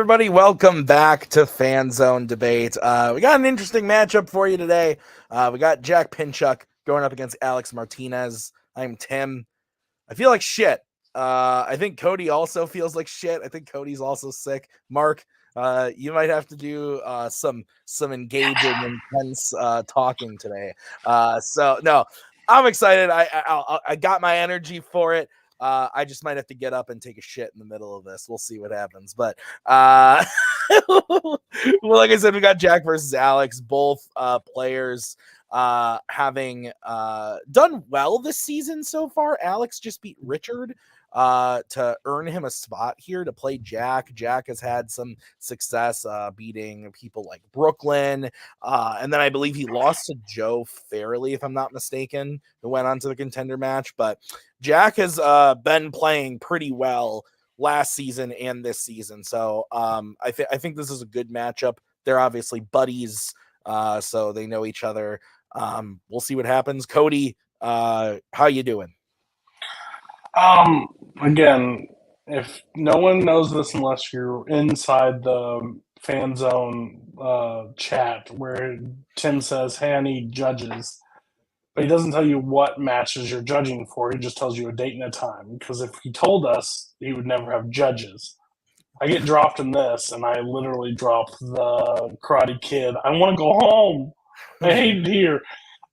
everybody? Welcome back to Fanzone Debate. We got an interesting matchup for you today. We got Jack Pinchuk going up against Alex Martinez. I'm Tim. I feel like shit. I think Cody also feels like shit. I think Cody's also sick. Mark, you might have to do some engaging, intense talking today. No, I'm excited. I got my energy for it. I just might have to get up and take a shit in the middle of this. We'll see what happens. But well, like I said, we got Jack versus Alex, both players having done well this season so far. Alex just beat Richard to earn him a spot here to play Jack. Jack has had some success beating people like Brooklyn. And then I believe he lost to Joe fairly, if I'm not mistaken, who went on to the contender match. But Jack has been playing pretty well last season and this season. So I think this is a good matchup. They're obviously buddies, so they know each other. We'll see what happens. Cody, how you doing? Again, if no one knows this unless you're inside the Fanzone chat where Tim says, hey, I need judges. But he doesn't tell you what matches you're judging for. He just tells you a date and a time. Because if he told us, he would never have judges. I get dropped in this, and I literally drop the Karate Kid. I want to go home. I hate it here.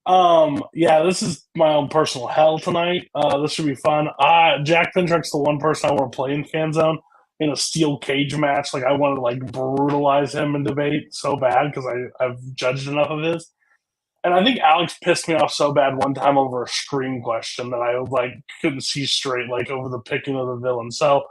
Yeah, this is my own personal hell tonight. This should be fun. Jack Pinchuk's the one person I want to play in Fanzone in a steel cage match. Like I want to brutalize him in debate so bad because I've judged enough of his. And I think Alex pissed me off so bad one time over a Scream question that I couldn't see straight over the picking of the villain. So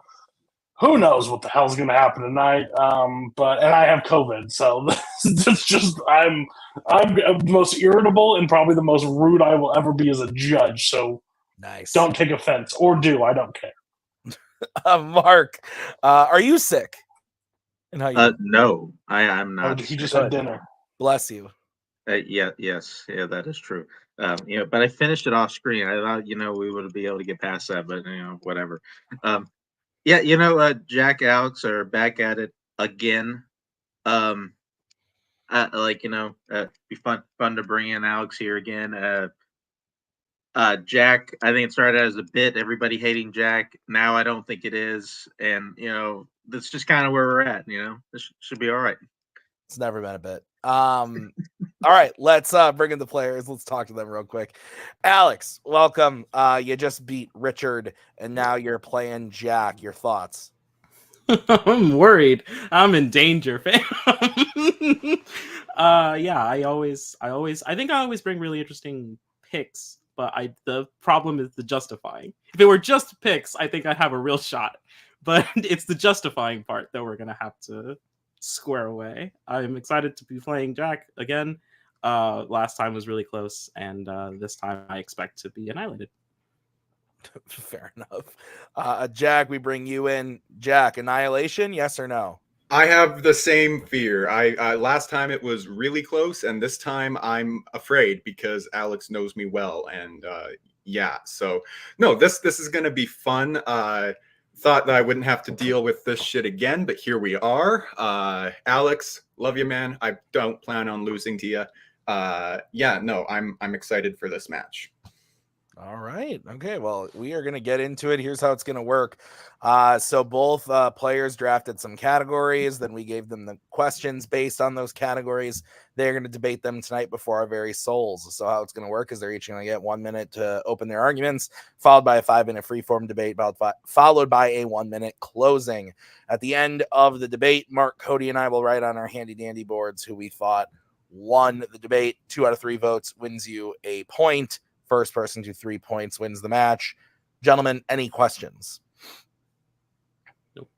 who knows what the hell's going to happen tonight? And I have COVID, so it's just I'm the most irritable and probably the most rude I will ever be as a judge. So nice. Don't take offense, or do. I don't care. Mark, are you sick? And how you? No, I'm not. He just had dinner. Bless you. Yes, that is true. But I finished it off screen. I thought, we would be able to get past that, but whatever. Jack, Alex are back at it again. Be fun to bring in Alex here again. Jack, I think it started as a bit, everybody hating Jack. Now I don't think it is, and that's just kind of where we're at. This should be all right. It's never been a bit. All right, let's bring in the players. Let's talk to them real quick. Alex, welcome. You just beat Richard, and now you're playing Jack. Your thoughts? I'm worried. I'm in danger, fam. I think I always bring really interesting picks, but the problem is the justifying. If it were just picks, I think I'd have a real shot. But it's the justifying part that we're gonna have to square away. I'm excited to be playing Jack again. Last time was really close, and this time I expect to be annihilated. Fair enough. Jack, we bring you in. Jack, annihilation, yes or no? I have the same fear. I last time it was really close, and this time I'm afraid because Alex knows me well, and so no, this is gonna be fun. Thought that I wouldn't have to deal with this shit again, but here we are. Alex, love you, man. I don't plan on losing to you. I'm excited for this match. All right. Okay. Well, we are going to get into it. Here's how it's going to work. So both players drafted some categories. Then we gave them the questions based on those categories. They're going to debate them tonight before our very souls. So how it's going to work is they're each going to get 1 minute to open their arguments, followed by a 5-minute freeform debate, followed by a 1-minute closing. At the end of the debate, Mark, Cody, and I will write on our handy dandy boards who we thought won the debate. 2 out of 3 votes wins you a point. First person to 3 points wins the match. Gentlemen, any questions? Nope.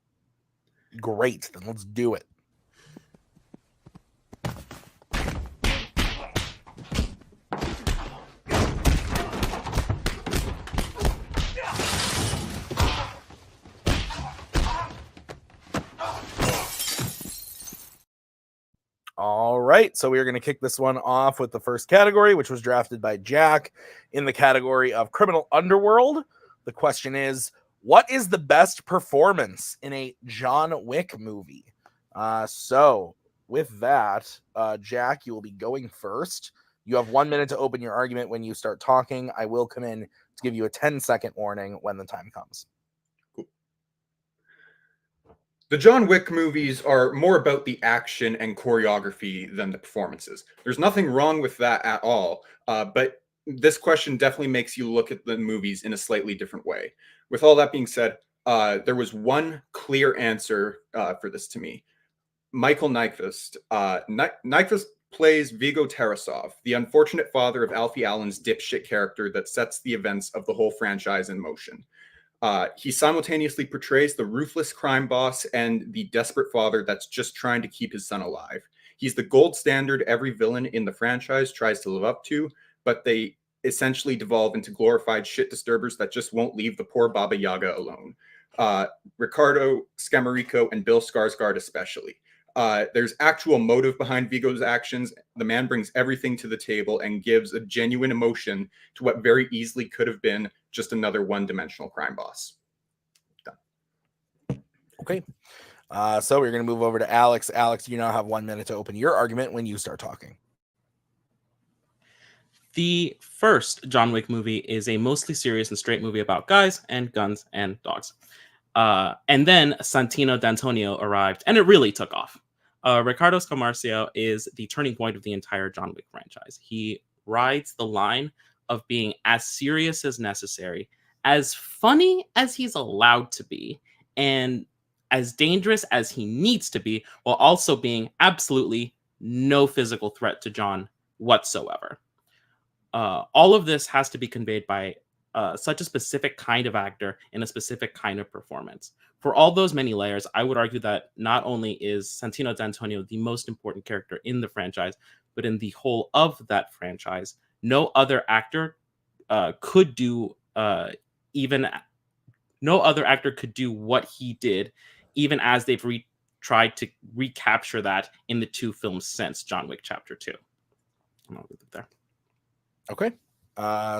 Great. Then let's do it. All right, so we are going to kick this one off with the first category, which was drafted by Jack in the category of Criminal Underworld. The question is, what is the best performance in a John Wick movie? So with that, Jack, you will be going first. You have 1 minute to open your argument when you start talking. I will come in to give you a 10-second warning when the time comes. The John Wick movies are more about the action and choreography than the performances. There's nothing wrong with that at all, but this question definitely makes you look at the movies in a slightly different way. With all that being said, there was one clear answer for this to me. Michael Nyqvist. Nyqvist plays Viggo Tarasov, the unfortunate father of Alfie Allen's dipshit character that sets the events of the whole franchise in motion. He simultaneously portrays the ruthless crime boss and the desperate father that's just trying to keep his son alive. He's the gold standard every villain in the franchise tries to live up to, but they essentially devolve into glorified shit disturbers that just won't leave the poor Baba Yaga alone. Ricardo Scamarico and Bill Skarsgård especially. There's actual motive behind Viggo's actions. The man brings everything to the table and gives a genuine emotion to what very easily could have been just another one-dimensional crime boss. Done. Okay. So we're going to move over to Alex. Alex, you now have 1 minute to open your argument when you start talking. The first John Wick movie is a mostly serious and straight movie about guys and guns and dogs. And then Santino D'Antonio arrived, and it really took off. Ricardo Scamarcio is the turning point of the entire John Wick franchise. He rides the line of being as serious as necessary, as funny as he's allowed to be, and as dangerous as he needs to be, while also being absolutely no physical threat to John whatsoever. All of this has to be conveyed by such a specific kind of actor in a specific kind of performance. For all those many layers, I would argue that not only is Santino D'Antonio the most important character in the franchise, but in the whole of that franchise, no other actor could do no other actor could do what he did, even as they've tried to recapture that in the two films since John Wick Chapter 2. And I'll leave it there. Okay.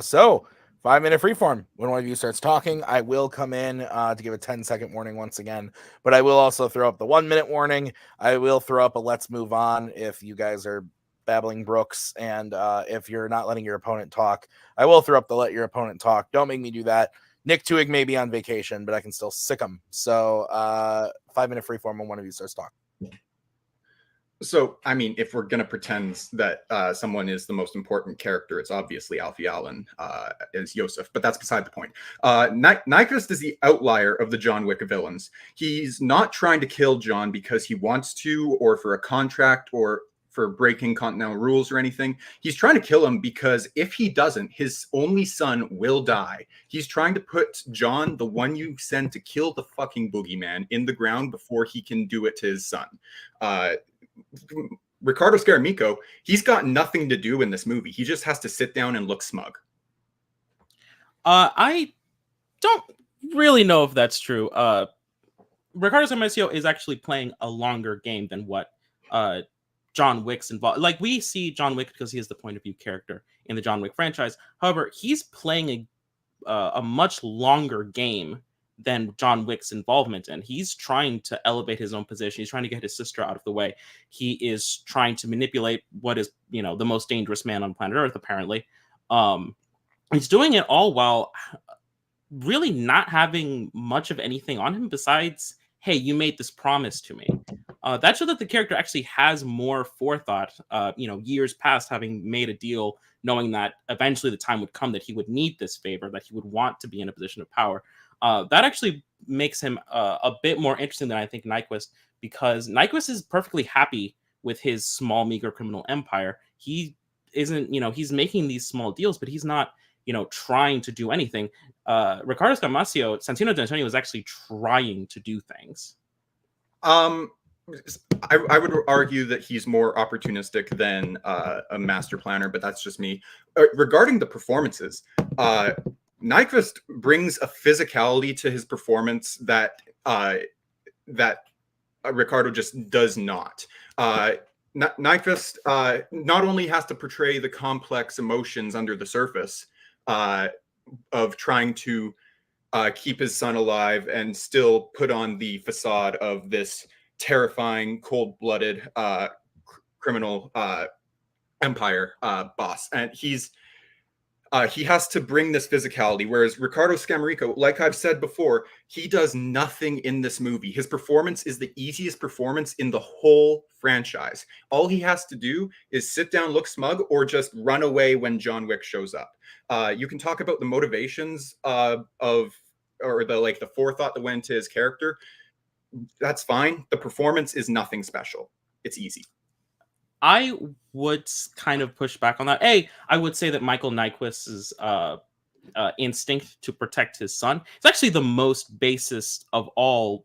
So 5 minute freeform. When one of you starts talking, I will come in to give a 10-second warning once again, but I will also throw up the 1 minute warning. I will throw up a let's move on if you guys are babbling brooks, and if you're not letting your opponent talk, I will throw up the let your opponent talk. Don't make me do that. Nick Tuig may be on vacation, but I can still sick him. So 5 minute freeform when one of you starts talking. So, I mean, if we're going to pretend that someone is the most important character, it's obviously Alfie Allen as Yosef, but that's beside the point. Nyqvist is the outlier of the John Wick villains. He's not trying to kill John because he wants to, or for a contract, or for breaking continental rules or anything. He's trying to kill him because if he doesn't, his only son will die. He's trying to put John, the one you send to kill the fucking boogeyman, in the ground before he can do it to his son. Ricardo Scamarico, he's got nothing to do in this movie. He just has to sit down and look smug. I don't really know if that's true. Ricardo Scamarico is actually playing a longer game than what John Wick's involved. Like, we see John Wick because he is the point of view character in the John Wick franchise. However, he's playing a much longer game than John Wick's involvement in. He's trying to elevate his own position. He's trying to get his sister out of the way. He is trying to manipulate what is, the most dangerous man on planet Earth, apparently. He's doing it all while really not having much of anything on him besides, hey, you made this promise to me. That shows that the character actually has more forethought, years past having made a deal, knowing that eventually the time would come that he would need this favor, that he would want to be in a position of power. That actually makes him a bit more interesting than I think Nyqvist, because Nyqvist is perfectly happy with his small, meager criminal empire. He isn't, he's making these small deals, but he's not, trying to do anything. Ricardo Scamarico, Santino D'Antonio was actually trying to do things. I would argue that he's more opportunistic than a master planner, but that's just me. Regarding the performances, Nyqvist brings a physicality to his performance that Ricardo just does not. Nyqvist not only has to portray the complex emotions under the surface of trying to keep his son alive and still put on the facade of this terrifying, cold-blooded criminal empire boss, and he has to bring this physicality, whereas Ricardo Scamarico, like I've said before, he does nothing in this movie. His performance is the easiest performance in the whole franchise. All he has to do is sit down, look smug, or just run away when John Wick shows up. You can talk about the motivations or the forethought that went into his character. That's fine. The performance is nothing special. It's easy. I would kind of push back on that. I would say that Michael Nyquist's instinct to protect his son is actually the most basest of all,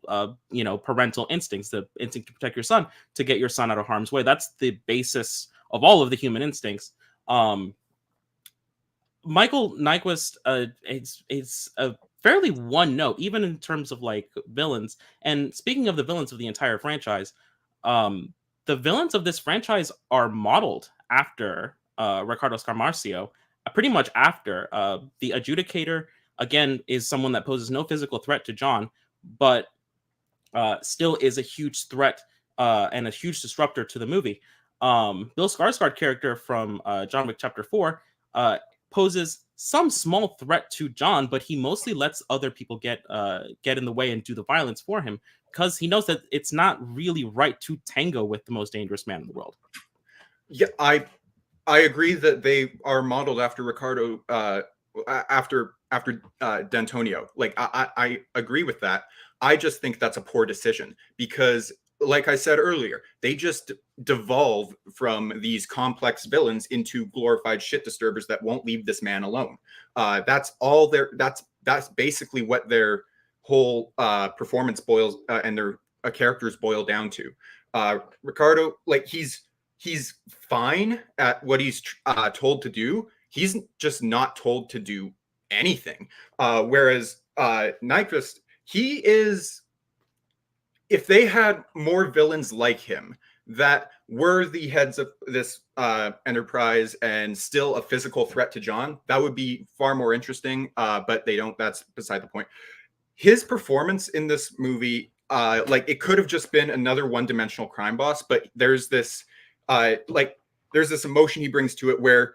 parental instincts. The instinct to protect your son, to get your son out of harm's way. That's the basis of all of the human instincts. Michael Nyquist is a fairly one note, even in terms of like villains. And speaking of the villains of the entire franchise, the villains of this franchise are modeled after Ricardo Scarmarcio, pretty much after. The Adjudicator, again, is someone that poses no physical threat to John, but still is a huge threat and a huge disruptor to the movie. Bill Skarsgård character from John Wick Chapter 4 poses some small threat to John, but he mostly lets other people get in the way and do the violence for him, because he knows that it's not really right to tango with the most dangerous man in the world. Yeah, I agree that they are modeled after Ricardo, after D'Antonio. Like, I agree with that. I just think that's a poor decision because, like I said earlier, they just devolve from these complex villains into glorified shit disturbers that won't leave this man alone. That's all that's basically what their whole performance boils and their characters boil down to. Ricardo, like, he's fine at what he's told to do. He's just not told to do anything. Whereas Nyquist, he is. If they had more villains like him that were the heads of this enterprise and still a physical threat to John, that would be far more interesting. But they don't. That's beside the point. His performance in this movie, it could have just been another one-dimensional crime boss, but there's this emotion he brings to it where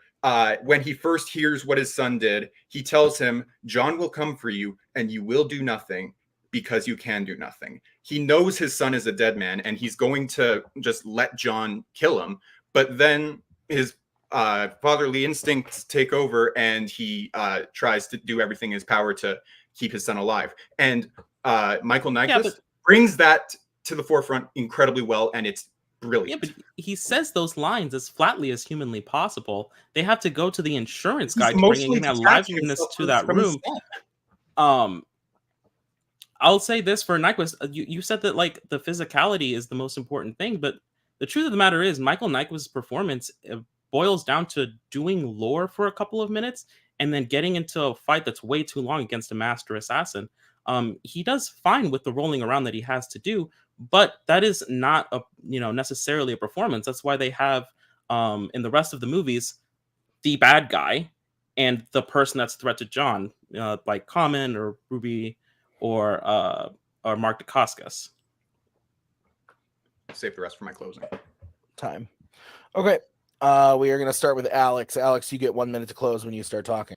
when he first hears what his son did, he tells him, John will come for you and you will do nothing because you can do nothing. He knows his son is a dead man and he's going to just let John kill him. But then his fatherly instincts take over and he tries to do everything in his power to keep his son alive. And Michael Nyquist brings that to the forefront incredibly well, and it's brilliant. Yeah, but he says those lines as flatly as humanly possible. They have to go to the insurance guy to bring in that liveliness to that room. I'll say this for Nyquist. You said that like the physicality is the most important thing, but the truth of the matter is Michael Nyquist's performance boils down to doing lore for a couple of minutes and then getting into a fight that's way too long against a master assassin. He does fine with the rolling around that he has to do, but that is not necessarily a performance. That's why they have in the rest of the movies the bad guy and the person that's a threat to John, like Common or Ruby or Mark Dacascos. Save the rest for my closing time. Okay. We are going to start with Alex. Alex, you get 1 minute to close when you start talking.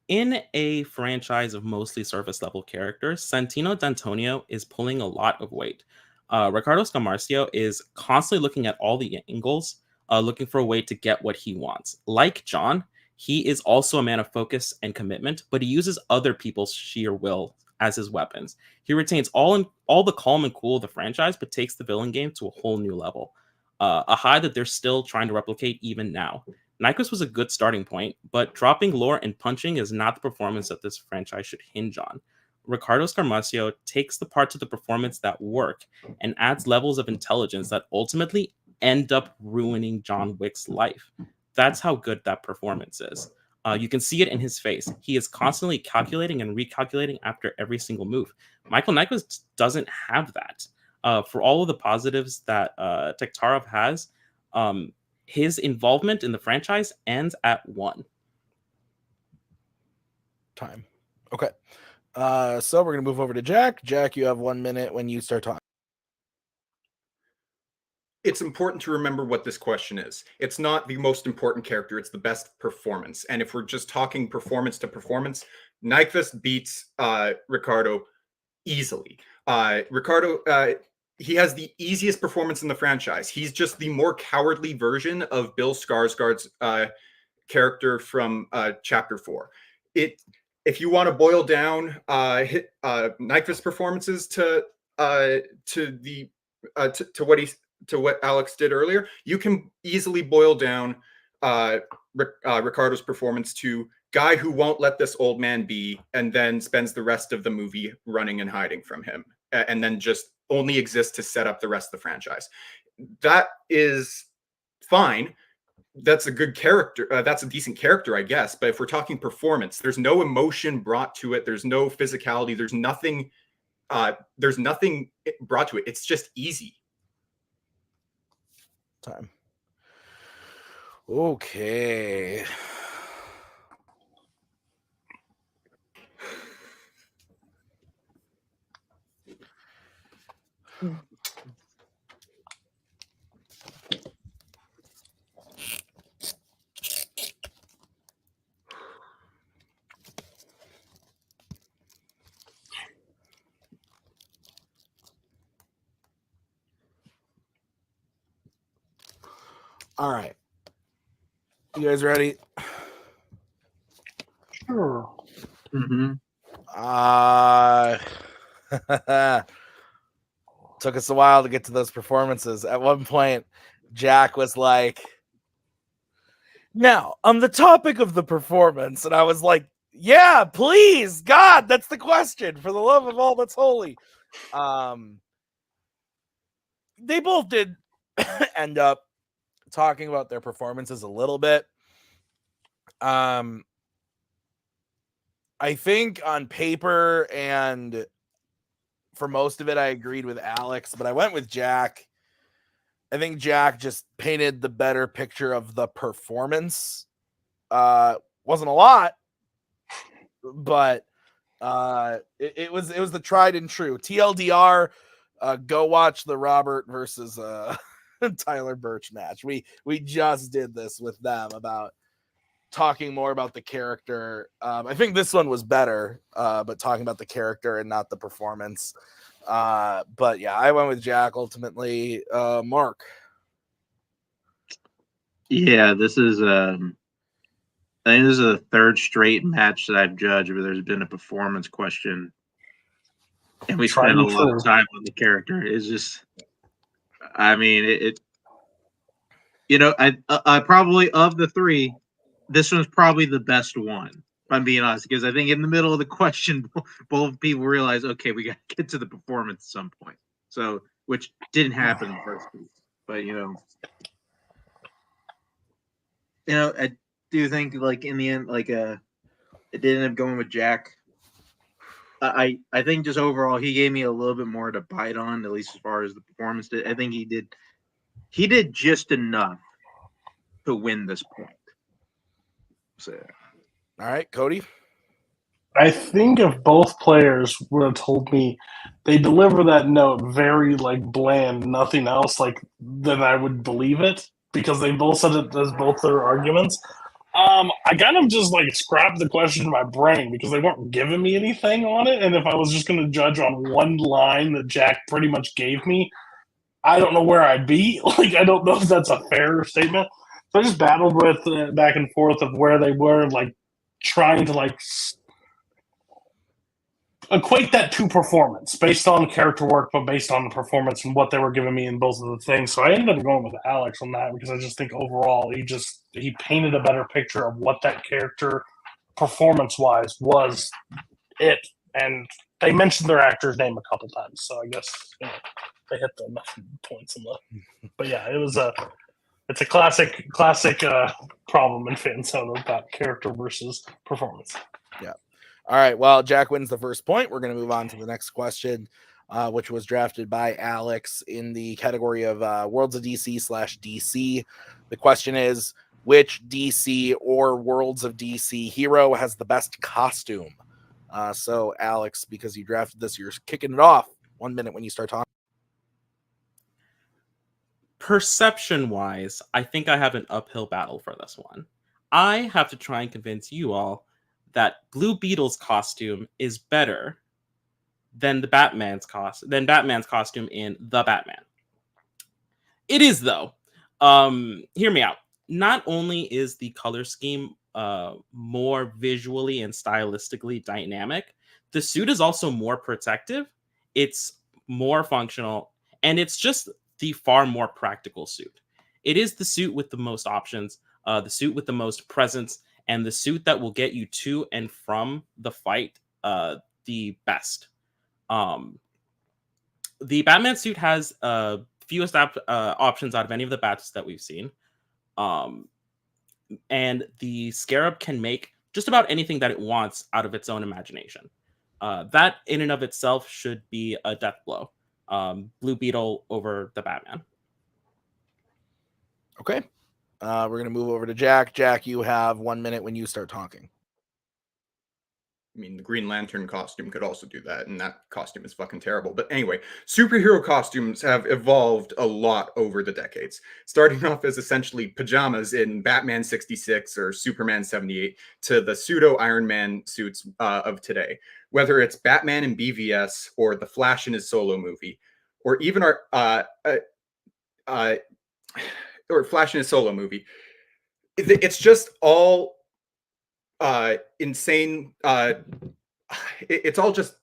In a franchise of mostly surface level characters, Santino D'Antonio is pulling a lot of weight. Ricardo Scamarcio is constantly looking at all the angles, looking for a way to get what he wants. Like John, he is also a man of focus and commitment, but he uses other people's sheer will as his weapons. He retains all the calm and cool of the franchise, but takes the villain game to a whole new level. A high that they're still trying to replicate even now. Nyquist was a good starting point, but dropping lore and punching is not the performance that this franchise should hinge on. Ricardo Scamarcio takes the parts of the performance that work and adds levels of intelligence that ultimately end up ruining John Wick's life. That's how good that performance is. You can see it in his face. He is constantly calculating and recalculating after every single move. Michael Nyquist doesn't have that. For all of the positives that Tektarov has, his involvement in the franchise ends at 1 time. Okay. So we're going to move over to Jack. Jack, you have 1 minute when you start talking. it's important to remember what this question is. It's not the most important character, it's the best performance. And if we're just talking performance to performance, Nyquist beats Ricardo easily. Ricardo, he has the easiest performance in the franchise. He's just the more cowardly version of Bill Skarsgård's character from Chapter 4. If you want to boil down Nyquist's performances to what Alex did earlier, you can easily boil down Ricardo's performance to guy who won't let this old man be, and then spends the rest of the movie running and hiding from him, and then just only exists to set up the rest of the franchise. That is fine. That's a good character. That's a decent character, I guess. But if we're talking performance, there's no emotion brought to it. There's no physicality. There's nothing brought to it. It's just easy. Time. Okay. All right. You guys ready? Sure. Mm-hmm. Took us a while to get to those performances. At one point, Jack was like, now, on the topic of the performance, and I was like, yeah, please, God, that's the question, for the love of all that's holy. They both did end up talking about their performances a little bit. I think on paper and for most of it, I agreed with Alex, but I went with Jack. I think Jack just painted the better picture of the performance. Wasn't a lot, but it was the tried and true. TLDR, go watch the Robert versus Tyler Birch match. We just did this with them about talking more about the character. I think this one was better, but talking about the character and not the performance. But yeah, I went with Jack ultimately. Mark. Yeah, this is I think this is a third straight match that I've judged where there's been a performance question, and we spent a lot of time on the character. It's just, I mean, it you know, I probably, of the three, this one's probably the best one, if I'm being honest, because I think in the middle of the question, both people realize, okay, we got to get to the performance at some point. So, which didn't happen in the first piece, but I do think, like, in the end, like, it did end up going with Jack. I think just overall, he gave me a little bit more to bite on, at least as far as the performance did. I think he did just enough to win this point. So, all right, Cody. I think if both players would have told me they deliver that note very like bland, nothing else, like, then I would believe it, because they both said it as both their arguments. I kind of just like scrapped the question in my brain because they weren't giving me anything on it, and if I was just going to judge on one line that Jack pretty much gave me, I don't know where I'd be. Like, I don't know if that's a fair statement. So I just battled with back and forth of where they were, like trying to like equate that to performance based on character work, but based on the performance and what they were giving me in both of the things. So I ended up going with Alex on that because I just think overall he painted a better picture of what that character performance wise was it. And they mentioned their actor's name a couple times, so I guess they hit the enough points in the. But yeah, it's a classic problem in Fanzone about character versus performance. Yeah. All right. Well, Jack wins the first point. We're going to move on to the next question, which was drafted by Alex in the category of Worlds of DC /DC. The question is, which DC or Worlds of DC hero has the best costume? So, Alex, because you drafted this, you're kicking it off 1 minute when you start talking. Perception wise, I think I have an uphill battle for this one. I have to try and convince you all that Blue Beetle's costume is better than Batman's costume in The Batman. It is, though. Hear me out. Not only is the color scheme more visually and stylistically dynamic, the suit is also more protective. It's more functional, and it's just the far more practical suit. It is the suit with the most options, the suit with the most presence, and the suit that will get you to and from the fight the best. The Batman suit has fewest options out of any of the bats that we've seen. And the Scarab can make just about anything that it wants out of its own imagination. That in and of itself should be a death blow. Blue Beetle over the Batman. Okay. We're going to move over to Jack. Jack, you have 1 minute when you start talking. I mean, the Green Lantern costume could also do that, and that costume is fucking terrible. But anyway, superhero costumes have evolved a lot over the decades, starting off as essentially pajamas in Batman 66 or Superman 78 to the pseudo Iron Man suits of today. Whether it's Batman in BVS or the Flash in his solo movie, or even or Flash in his solo movie, it's just all insane. It's all just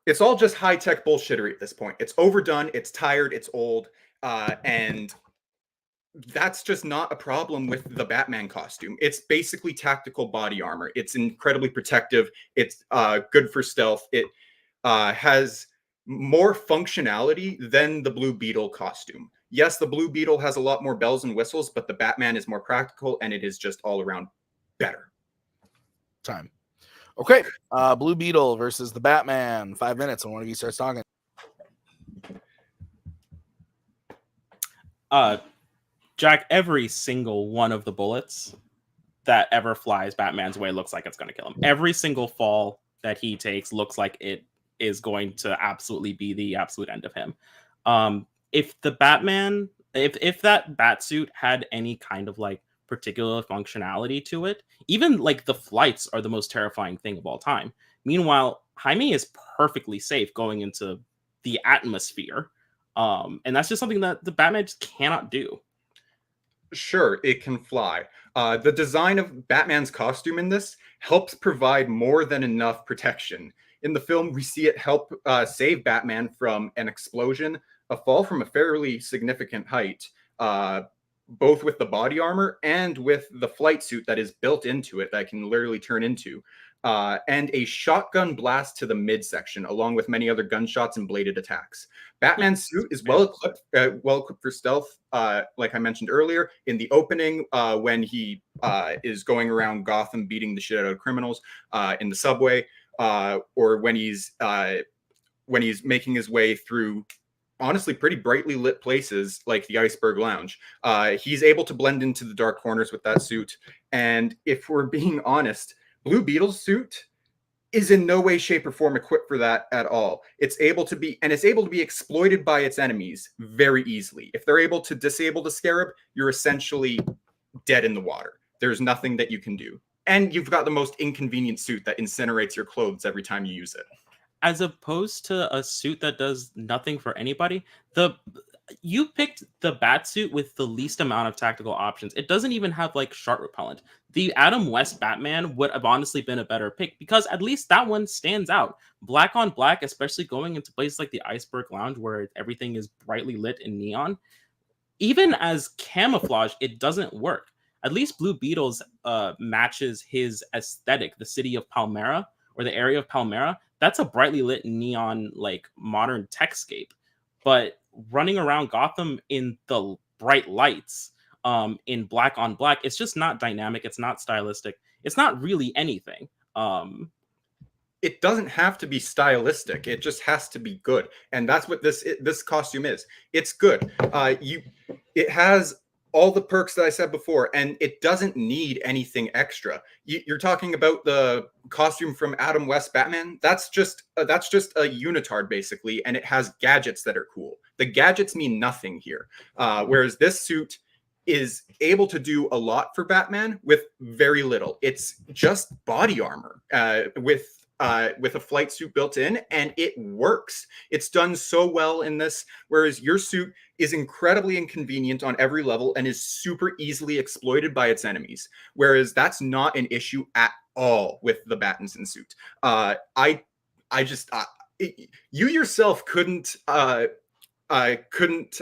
it's all just high-tech bullshittery at this point. It's overdone, it's tired, it's old, and that's just not a problem with the Batman costume. It's basically tactical body armor. It's incredibly protective. It's good for stealth. It has more functionality than the Blue Beetle costume. Yes, the Blue Beetle has a lot more bells and whistles, but the Batman is more practical, and it is just all around better. Time. Okay. Blue Beetle versus the Batman. 5 minutes when one of you starts talking. Jack, every single one of the bullets that ever flies Batman's way looks like it's going to kill him. Every single fall that he takes looks like it is going to absolutely be the absolute end of him. If the Batman, if that Batsuit had any kind of like particular functionality to it, even like the flights are the most terrifying thing of all time. Meanwhile, Jaime is perfectly safe going into the atmosphere. And that's just something that the Batman just cannot do. Sure, it can fly. The design of Batman's costume in this helps provide more than enough protection. In the film, we see it help save Batman from an explosion, a fall from a fairly significant height, both with the body armor and with the flight suit that is built into it that can literally turn into, and a shotgun blast to the midsection, along with many other gunshots and bladed attacks. Batman's suit is well equipped for stealth, like I mentioned earlier. In the opening, when he is going around Gotham beating the shit out of criminals in the subway, or when he's making his way through honestly pretty brightly lit places like the Iceberg Lounge. He's able to blend into the dark corners with that suit. And if we're being honest, Blue Beetle's suit is in no way, shape, or form equipped for that at all. It's able to be exploited by its enemies very easily. If they're able to disable the Scarab, you're essentially dead in the water. There's nothing that you can do. And you've got the most inconvenient suit that incinerates your clothes every time you use it. As opposed to a suit that does nothing for anybody, you picked the Batsuit with the least amount of tactical options. It doesn't even have like shark repellent. The Adam West Batman would have honestly been a better pick because at least that one stands out. Black on black, especially going into places like the Iceberg Lounge where everything is brightly lit in neon. Even as camouflage, it doesn't work. At least Blue Beetle's matches his aesthetic, the city of Palmyra or the area of Palmyra. That's a brightly lit neon, like modern techscape. But running around Gotham in the bright lights, in black on black, it's just not dynamic. It's not stylistic. It's not really anything. It doesn't have to be stylistic. It just has to be good, and that's what this costume is. It's good. It has all the perks that I said before, and it doesn't need anything extra. You're talking about the costume from Adam West Batman. That's just a unitard basically, and it has gadgets that are cool. The gadgets mean nothing here, whereas this suit is able to do a lot for Batman with very little. It's just body armor with a flight suit built in, and it works. It's done so well in this, whereas your suit is incredibly inconvenient on every level and is super easily exploited by its enemies, whereas that's not an issue at all with the Battinson suit. You yourself couldn't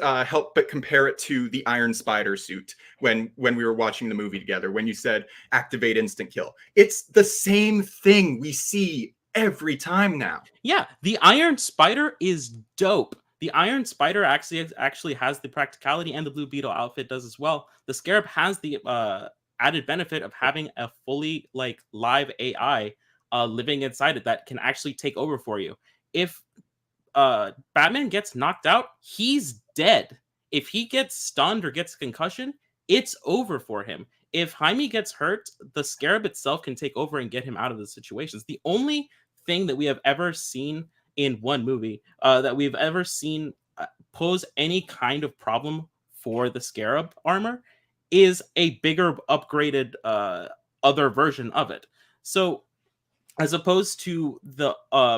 help but compare it to the Iron Spider suit when we were watching the movie together, when you said activate instant kill. It's the same thing we see every time now. Yeah, the Iron Spider is dope. The Iron Spider actually has the practicality, and the Blue Beetle outfit does as well. The Scarab has the added benefit of having a fully like live AI living inside it that can actually take over for you. If Batman gets knocked out, he's dead. If he gets stunned or gets a concussion, it's over for him. If Jaime gets hurt, the Scarab itself can take over and get him out of the situations. The only thing that we have ever seen in one movie that we've ever seen pose any kind of problem for the Scarab armor is a bigger upgraded other version of it. So as opposed to the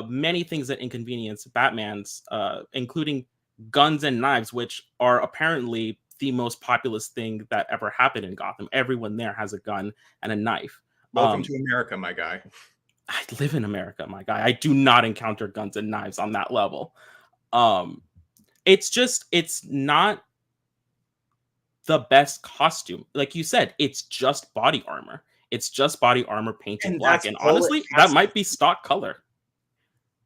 many things that inconvenience Batman's, including guns and knives, which are apparently the most populous thing that ever happened in Gotham. Everyone there has a gun and a knife. Welcome to America, my guy. I live in America, my guy. I do not encounter guns and knives on that level. It's not the best costume. Like you said, it's just body armor. It's just body armor painted black. And honestly, that might be stock color.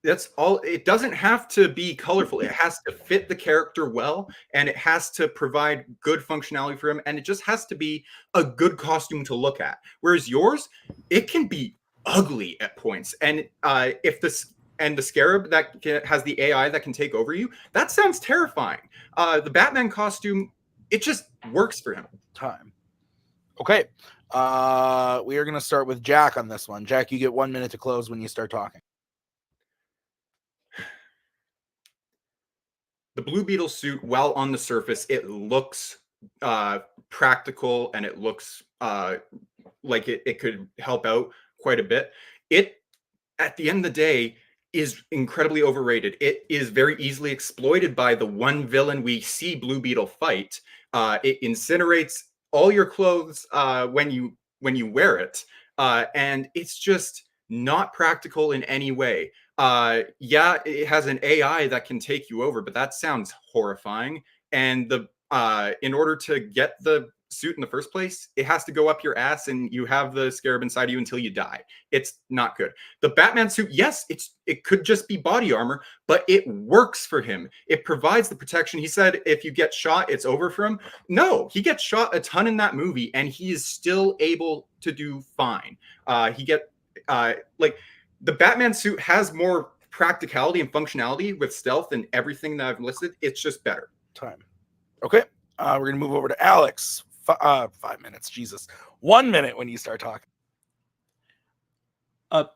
That's all. It doesn't have to be colorful. It has to fit the character well, and it has to provide good functionality for him, and it just has to be a good costume to look at. Whereas yours, it can be ugly at points. And the Scarab that has the AI that can take over you, that sounds terrifying. The Batman costume, it just works for him. Time. Okay. We are going to start with Jack on this one. Jack, you get 1 minute to close when you start talking. The Blue Beetle suit, while on the surface, it looks practical, and it looks like it could help out quite a bit. It, at the end of the day, is incredibly overrated. It is very easily exploited by the one villain we see Blue Beetle fight. It incinerates all your clothes when you wear it, and it's just not practical in any way. Yeah, it has an AI that can take you over, but that sounds horrifying. And in order to get the suit in the first place, it has to go up your ass, and you have the Scarab inside you until you die. It's not good. The Batman suit, yes, it could just be body armor, but it works for him. It provides the protection. He said if you get shot, it's over for him. No, he gets shot a ton in that movie, and he is still able to do fine. The Batman suit has more practicality and functionality with stealth and everything that I've listed. It's just better. Time. Okay. We're going to move over to Alex. 5 minutes. Jesus. 1 minute when you start talking.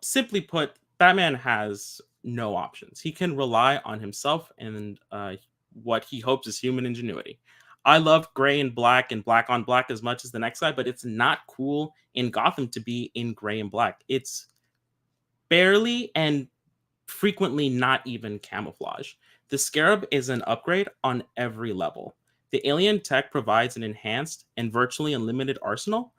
Simply put, Batman has no options. He can rely on himself and what he hopes is human ingenuity. I love gray and black on black as much as the next guy, but it's not cool in Gotham to be in gray and black. It's barely and frequently not even camouflage. The Scarab is an upgrade on every level. The alien tech provides an enhanced and virtually unlimited arsenal,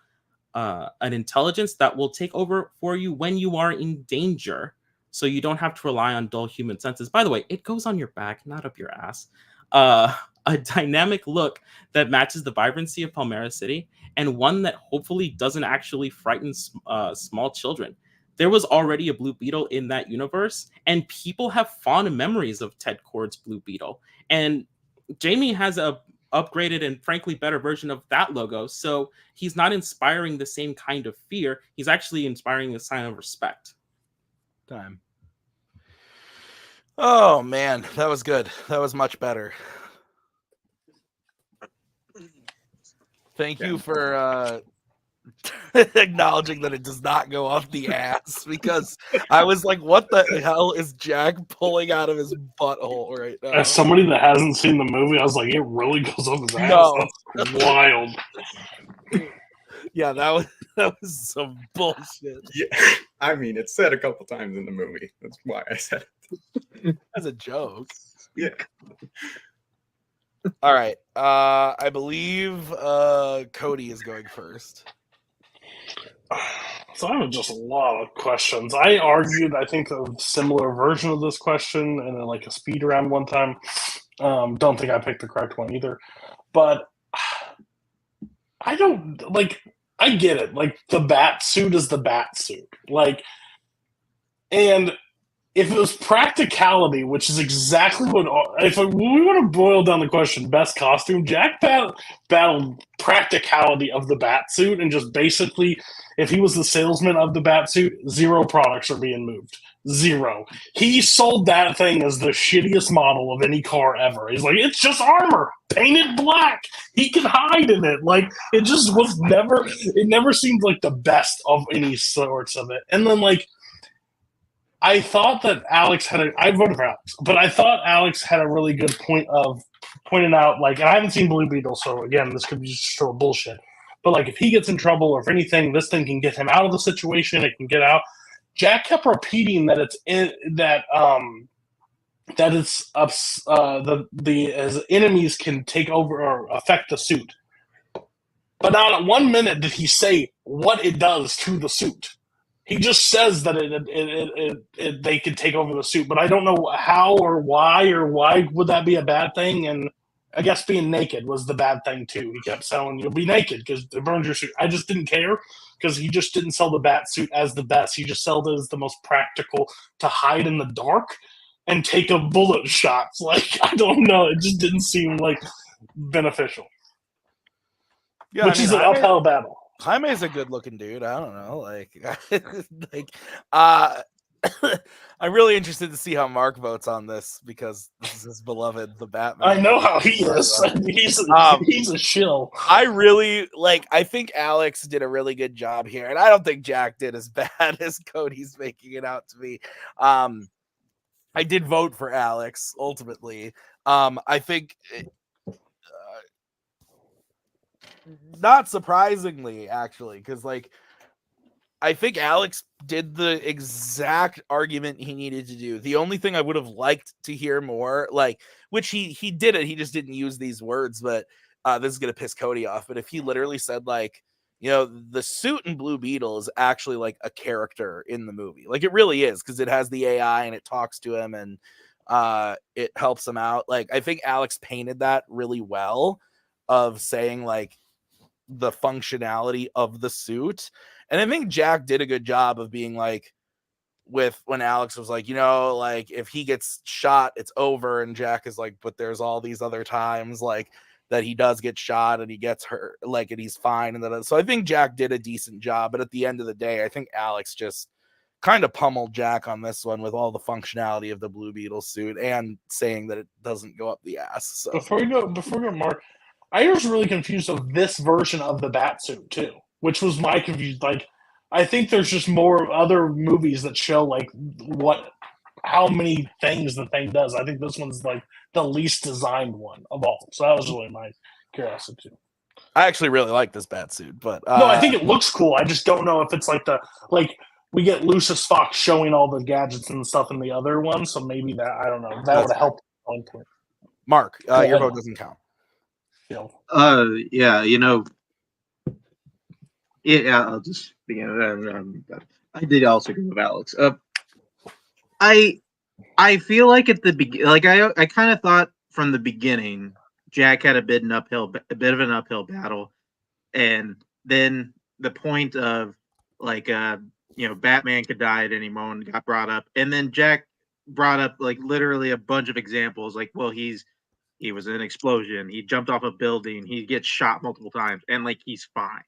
an intelligence that will take over for you when you are in danger, so you don't have to rely on dull human senses. By the way, it goes on your back, not up your ass. A dynamic look that matches the vibrancy of Palmera City, and one that hopefully doesn't actually frighten small children. There was already a Blue Beetle in that universe, and people have fond memories of Ted Kord's Blue Beetle. And Jamie has a upgraded and frankly better version of that logo, so he's not inspiring the same kind of fear. He's actually inspiring a sign of respect. Time. Oh man, that was good. That was much better. Thank Yeah. you for acknowledging that it does not go off the ass, because I was like, what the hell is Jack pulling out of his butthole right now? As somebody that hasn't seen the movie, I was like, it really goes up his ass. No. That's wild. Yeah, that was some bullshit. Yeah, I mean, it's said a couple times in the movie. That's why I said it. As a joke. Yeah. All right. I believe Cody is going first. So I have just a lot of questions. I argued, I think, a similar version of this question in like a speed round one time. Don't think I picked the correct one either. But I don't like. I get it. Like the bat suit is the bat suit. Like, and if it was practicality, which is exactly what, if we want to boil down the question, best costume, Jack battled practicality of the bat suit, and just basically, if he was the salesman of the bat suit, 0 products are being moved. 0. He sold that thing as the shittiest model of any car ever. He's like, it's just armor, painted black. He can hide in it. Like, it just was never, it never seemed like the best of any sorts of it. And then, like, I thought that I voted for Alex, but I thought Alex had a really good point of pointing out, like, and I haven't seen Blue Beetle, so again, this could be just total bullshit. But like, if he gets in trouble or if anything, this thing can get him out of the situation. It can get out. Jack kept repeating that his enemies can take over or affect the suit. But not at one minute did he say what it does to the suit. He just says that they can take over the suit, but I don't know how or why would that be a bad thing. And I guess being naked was the bad thing too. He kept selling, you'll be naked because it burns your suit. I just didn't care because he just didn't sell the bat suit as the best. He just sold it as the most practical to hide in the dark and take a bullet shots. Like, I don't know. It just didn't seem like beneficial. Yeah, Which is an uphill battle. Jaime's a good looking dude. I don't know. I'm really interested to see how Mark votes on this, because this is his beloved, the Batman. I know how he is. He's a shill. I think Alex did a really good job here, and I don't think Jack did as bad as Cody's making it out to be. I did vote for Alex ultimately. I think. Not surprisingly, actually, because I think Alex did the exact argument he needed to do. The only thing I would have liked to hear more, which he did it, he just didn't use these words, but this is gonna piss Cody off. But if he literally said the suit in Blue Beetle is actually a character in the movie, it really is, because it has the AI and it talks to him and it helps him out. I think Alex painted that really well, of saying the functionality of the suit. And I think Jack did a good job of being when Alex was if he gets shot, it's over. And Jack is but there's all these other times that he does get shot and he gets hurt, and he's fine. And so I think Jack did a decent job. But at the end of the day, I think Alex just kind of pummeled Jack on this one with all the functionality of the Blue Beetle suit and saying that it doesn't go up the ass. So before we go, Mark, I was really confused of this version of the Batsuit too, which was my confusion. I think there's just more other movies that show how many things the thing does. I think this one's the least designed one of all. So that was really my curiosity too. I actually really like this Batsuit, but no, I think it looks cool. I just don't know if it's we get Lucius Fox showing all the gadgets and stuff in the other one, so maybe that, I don't know, that would have helped. Mark, your vote doesn't count. Yeah, I'll just begin. I did also go with Alex. I feel like at the beginning, I kind of thought from the beginning, Jack had a bit of an uphill battle, and then the point of Batman could die at any moment got brought up, and then Jack brought up literally a bunch of examples, he was in an explosion, he jumped off a building, he gets shot multiple times, and he's fine.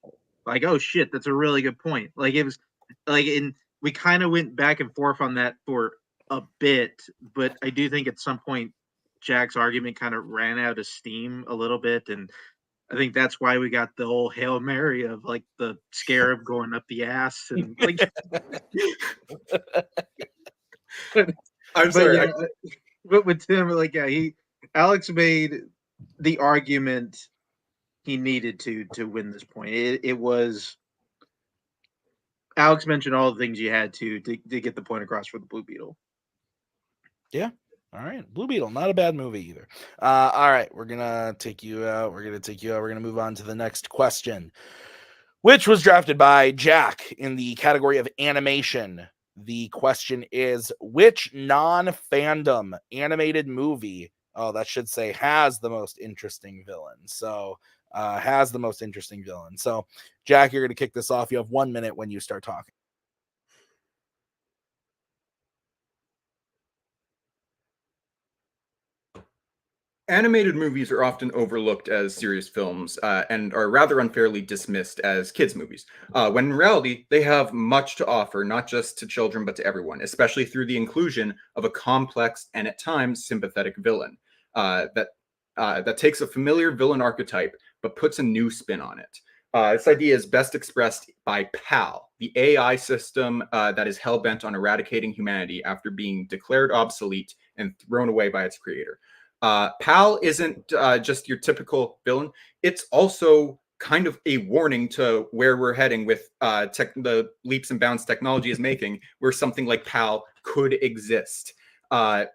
Oh shit, that's a really good point. It was and we kind of went back and forth on that for a bit, but I do think at some point Jack's argument kind of ran out of steam a little bit, and I think that's why we got the whole Hail Mary of like the scarab going up the ass and like. I'm But sorry. yeah, but with Tim, like Alex made the argument he needed to win this point. It was Alex mentioned all the things you had to get the point across for the Blue Beetle. Yeah. All right. Blue Beetle, not a bad movie either. All right. We're going to take you out. We're going to move on to the next question, which was drafted by Jack in the category of animation. The question is, which non-fandom animated movie, that should say has the most interesting villain. So, has the most interesting villain. So, Jack, you're going to kick this off. You have 1 minute when you start talking. Animated movies are often overlooked as serious films and are rather unfairly dismissed as kids' movies, when in reality, they have much to offer, not just to children, but to everyone, especially through the inclusion of a complex and at times sympathetic villain that takes a familiar villain archetype but puts a new spin on it. This idea is best expressed by PAL, the AI system that is hell-bent on eradicating humanity after being declared obsolete and thrown away by its creator. PAL isn't just your typical villain. It's also kind of a warning to where we're heading with the leaps and bounds technology is making, where something like PAL could exist. The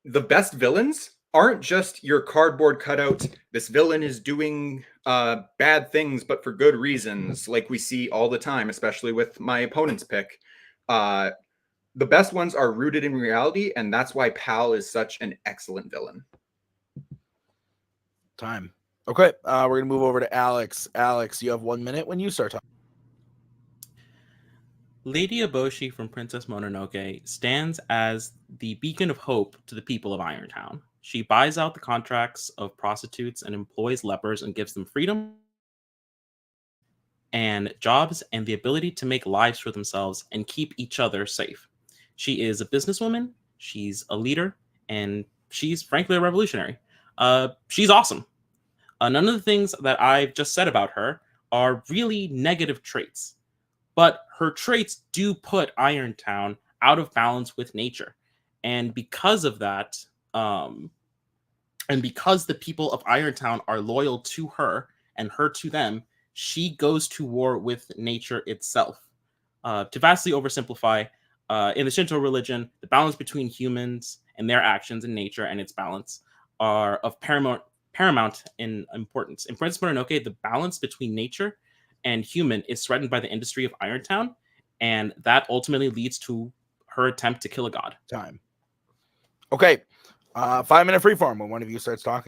best villains aren't just your cardboard cutout. This villain is doing bad things, but for good reasons, like we see all the time, especially with my opponent's pick. The best ones are rooted in reality, and that's why PAL is such an excellent villain. Time. Okay, we're going to move over to Alex. Alex, you have 1 minute when you start talking. Lady Eboshi from Princess Mononoke stands as the beacon of hope to the people of Irontown. She buys out the contracts of prostitutes and employs lepers and gives them freedom and jobs and the ability to make lives for themselves and keep each other safe. She is a businesswoman, she's a leader, and she's frankly a revolutionary. She's awesome. None of the things that I've just said about her are really negative traits, but her traits do put Irontown out of balance with nature. And because of that, and because the people of Irontown are loyal to her and her to them, she goes to war with nature itself. To vastly oversimplify, in the Shinto religion, the balance between humans and their actions and nature and its balance are of paramount in importance. In Princess Mononoke, the balance between nature and human is threatened by the industry of Irontown, and that ultimately leads to her attempt to kill a god. Time. Okay, 5 minute freeform when one of you starts talking.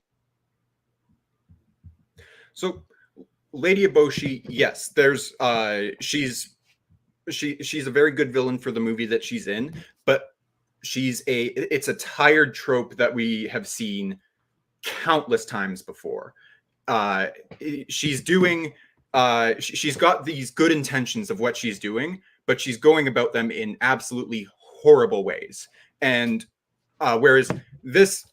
So, Lady Eboshi, yes, there's she's a very good villain for the movie that she's in, but it's a tired trope that we have seen countless times before. She's got these good intentions of what she's doing, but she's going about them in absolutely horrible ways. And whereas this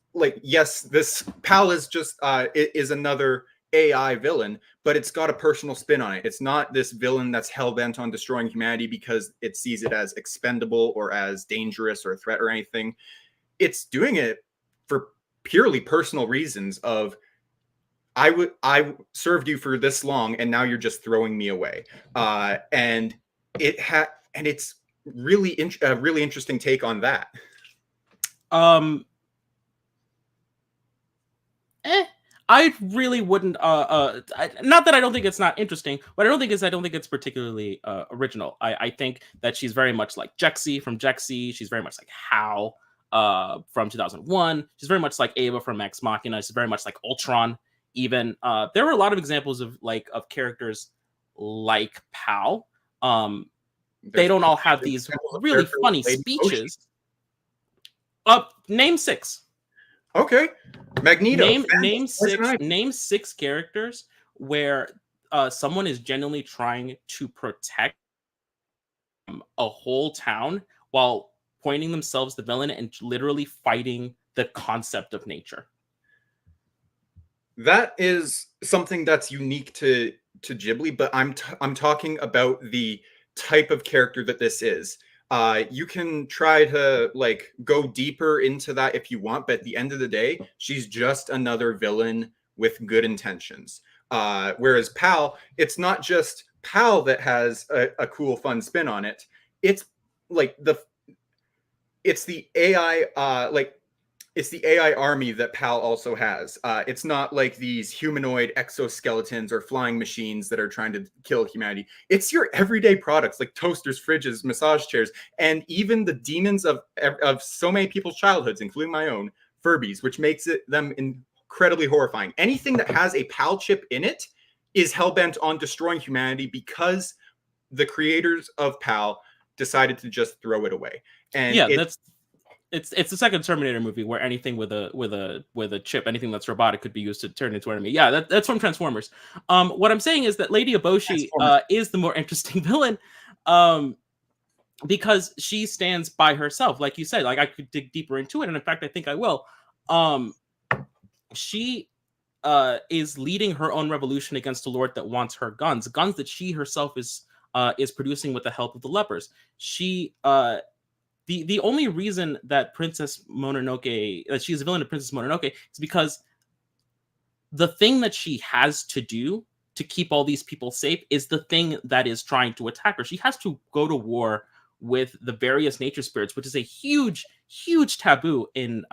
PAL is just is another AI villain, but it's got a personal spin on it. It's not this villain that's hell-bent on destroying humanity because it sees it as expendable or as dangerous or a threat or anything. It's doing it for purely personal reasons of I served you for this long and now you're just throwing me away. And it's really a really interesting take on that. I really wouldn't. Not that I don't think it's not interesting, but I don't think it's particularly original. I think that she's very much like Jexy from Jexy. She's very much like Hal from 2001. She's very much like Ava from Ex Machina. She's very much like Ultron. Even there were a lot of examples of characters like Pal. They don't all have these really funny speeches. Name 6. Okay, Magneto. Name six characters where someone is genuinely trying to protect a whole town while pointing themselves the villain and literally fighting the concept of nature. That is something that's unique to Ghibli, but I'm talking about the type of character that this is. You can try to like go deeper into that if you want, but at the end of the day, she's just another villain with good intentions. Whereas Pal, it's not just Pal that has a cool, fun spin on it. It's like it's the AI it's the AI army that PAL also has. It's not like these humanoid exoskeletons or flying machines that are trying to kill humanity. It's your everyday products like toasters, fridges, massage chairs, and even the demons of so many people's childhoods, including my own, Furbies, which makes them incredibly horrifying. Anything that has a PAL chip in it is hellbent on destroying humanity because the creators of PAL decided to just throw it away. And yeah, it's the second Terminator movie where anything with a chip, anything that's robotic, could be used to turn into an enemy. Yeah, that's from Transformers. What I'm saying is that Lady Eboshi is the more interesting villain, because she stands by herself, like you said. Like, I could dig deeper into it, and in fact, I think I will. She is leading her own revolution against a lord that wants her guns that she herself is producing with the help of the lepers. She the only reason that Princess Mononoke, that she's a villain of Princess Mononoke, is because the thing that she has to do to keep all these people safe is the thing that is trying to attack her. She has to go to war with the various nature spirits, which is a huge taboo in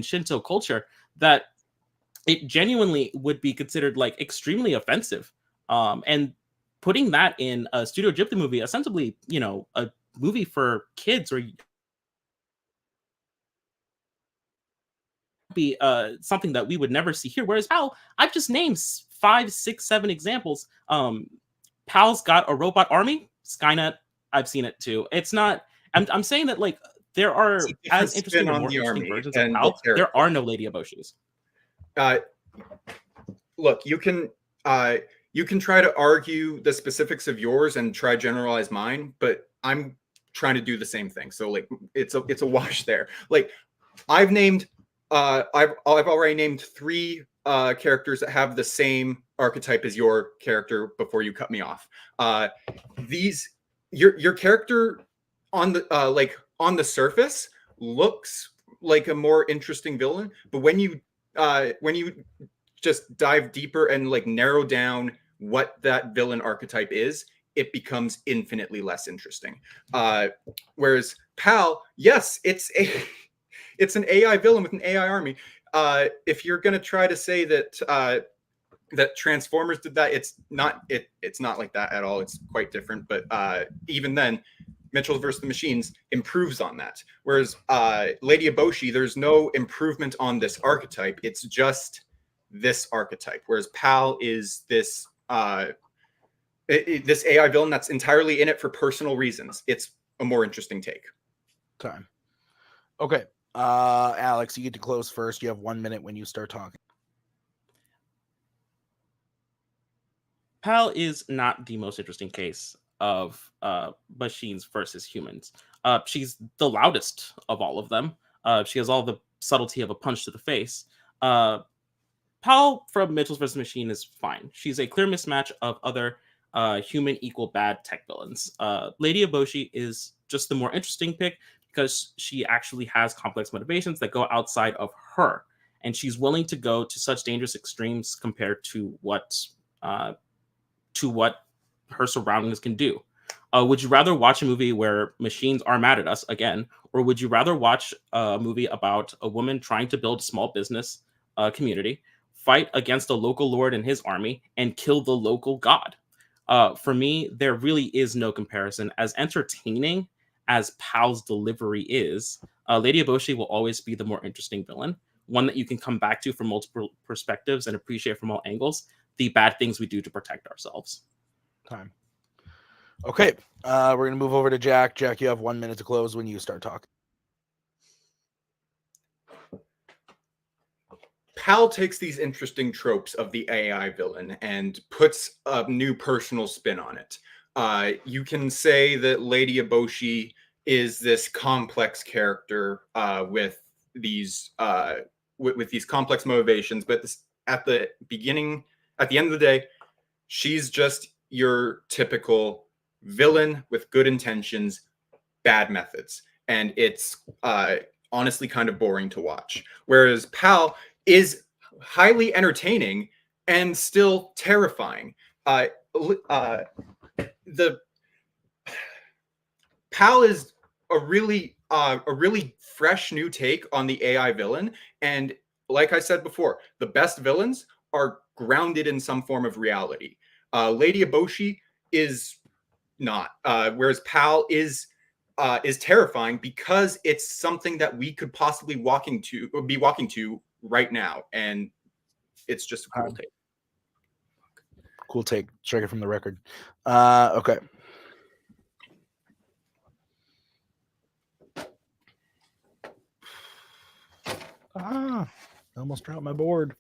Shinto culture, that it genuinely would be considered like extremely offensive. And putting that in a Studio Ghibli movie, ostensibly, a movie for kids, or be something that we would never see here. Whereas Pal, I've just named 5, 6, 7 examples. Pal's got a robot army. Skynet, I've seen it too. It's not. I'm saying that, like, there are as interesting or more interesting versions of Pal. There are no Lady Eboshis. Look, you can try to argue the specifics of yours and try generalize mine, but I'm trying to do the same thing. So like it's a wash there. Like I've already named 3 characters that have the same archetype as your character before you cut me off. Your character on the surface looks like a more interesting villain, but when you just dive deeper and like narrow down what that villain archetype is, it becomes infinitely less interesting. Whereas Pal, yes, it's an AI villain with an AI army. If you're gonna try to say that that Transformers did that, it's not like that at all. It's quite different. But even then, Mitchell vs. the Machines improves on that. Whereas Lady Eboshi, there's no improvement on this archetype. It's just this archetype. Whereas Pal is this this AI villain that's entirely in it for personal reasons. It's a more interesting take. Time. Okay. Alex, you get to close first. You have 1 minute when you start talking. Pal is not the most interesting case of machines versus humans. She's the loudest of all of them. She has all the subtlety of a punch to the face. Pal from Mitchell's vs. Machine is fine. She's a clear mismatch of other human equal bad tech villains. Lady Eboshi is just the more interesting pick because she actually has complex motivations that go outside of her, and she's willing to go to such dangerous extremes compared to what her surroundings can do. Would you rather watch a movie where machines are mad at us again, or would you rather watch a movie about a woman trying to build a small business community, fight against a local lord and his army, and kill the local god? For me, there really is no comparison. As entertaining as Pal's delivery is, Lady Eboshi will always be the more interesting villain, one that you can come back to from multiple perspectives and appreciate from all angles the bad things we do to protect ourselves. Time. Okay, we're going to move over to Jack. Jack, you have 1 minute to close when you start talking. Pal takes these interesting tropes of the AI villain and puts a new personal spin on it. You can say that Lady Eboshi is this complex character with these complex motivations, but at the end of the day, she's just your typical villain with good intentions, bad methods. And it's honestly kind of boring to watch. Whereas Pal is highly entertaining and still terrifying. The Pal is a really fresh new take on the AI villain. And like I said before, the best villains are grounded in some form of reality. Lady Eboshi is not, whereas Pal is terrifying because it's something that we could possibly be walking to right now, and it's just a cool take. Cool take. Strike it from the record. Okay. I almost dropped my board.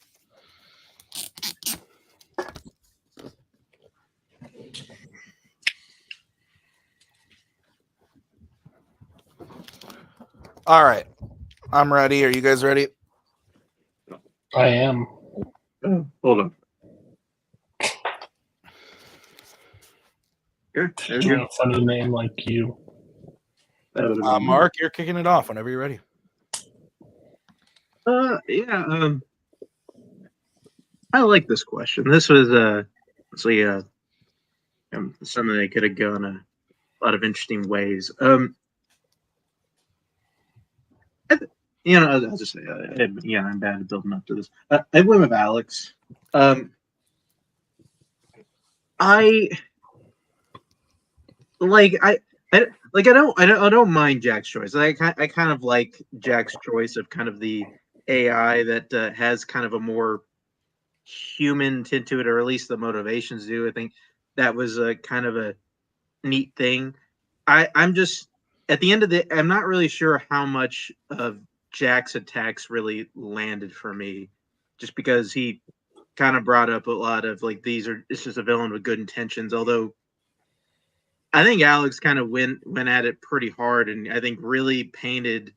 All right. I'm ready. Are you guys ready? I am. Oh, hold on. Here, You have a funny name like you. Mark, you're kicking it off whenever you're ready. Yeah. I like this question. This was something that could have gone a lot of interesting ways. I'll just say, I'm bad at building up to this. I went with Alex. I don't mind Jack's choice. I kind of like Jack's choice of kind of the AI that has kind of a more human tint to it, or at least the motivations do. I think that was a kind of a neat thing. I'm just at the end of the. I'm not really sure how much of Jack's attacks really landed for me, just because he kind of brought up a lot of like it's just a villain with good intentions. Although I think Alex kind of went at it pretty hard, and I think really painted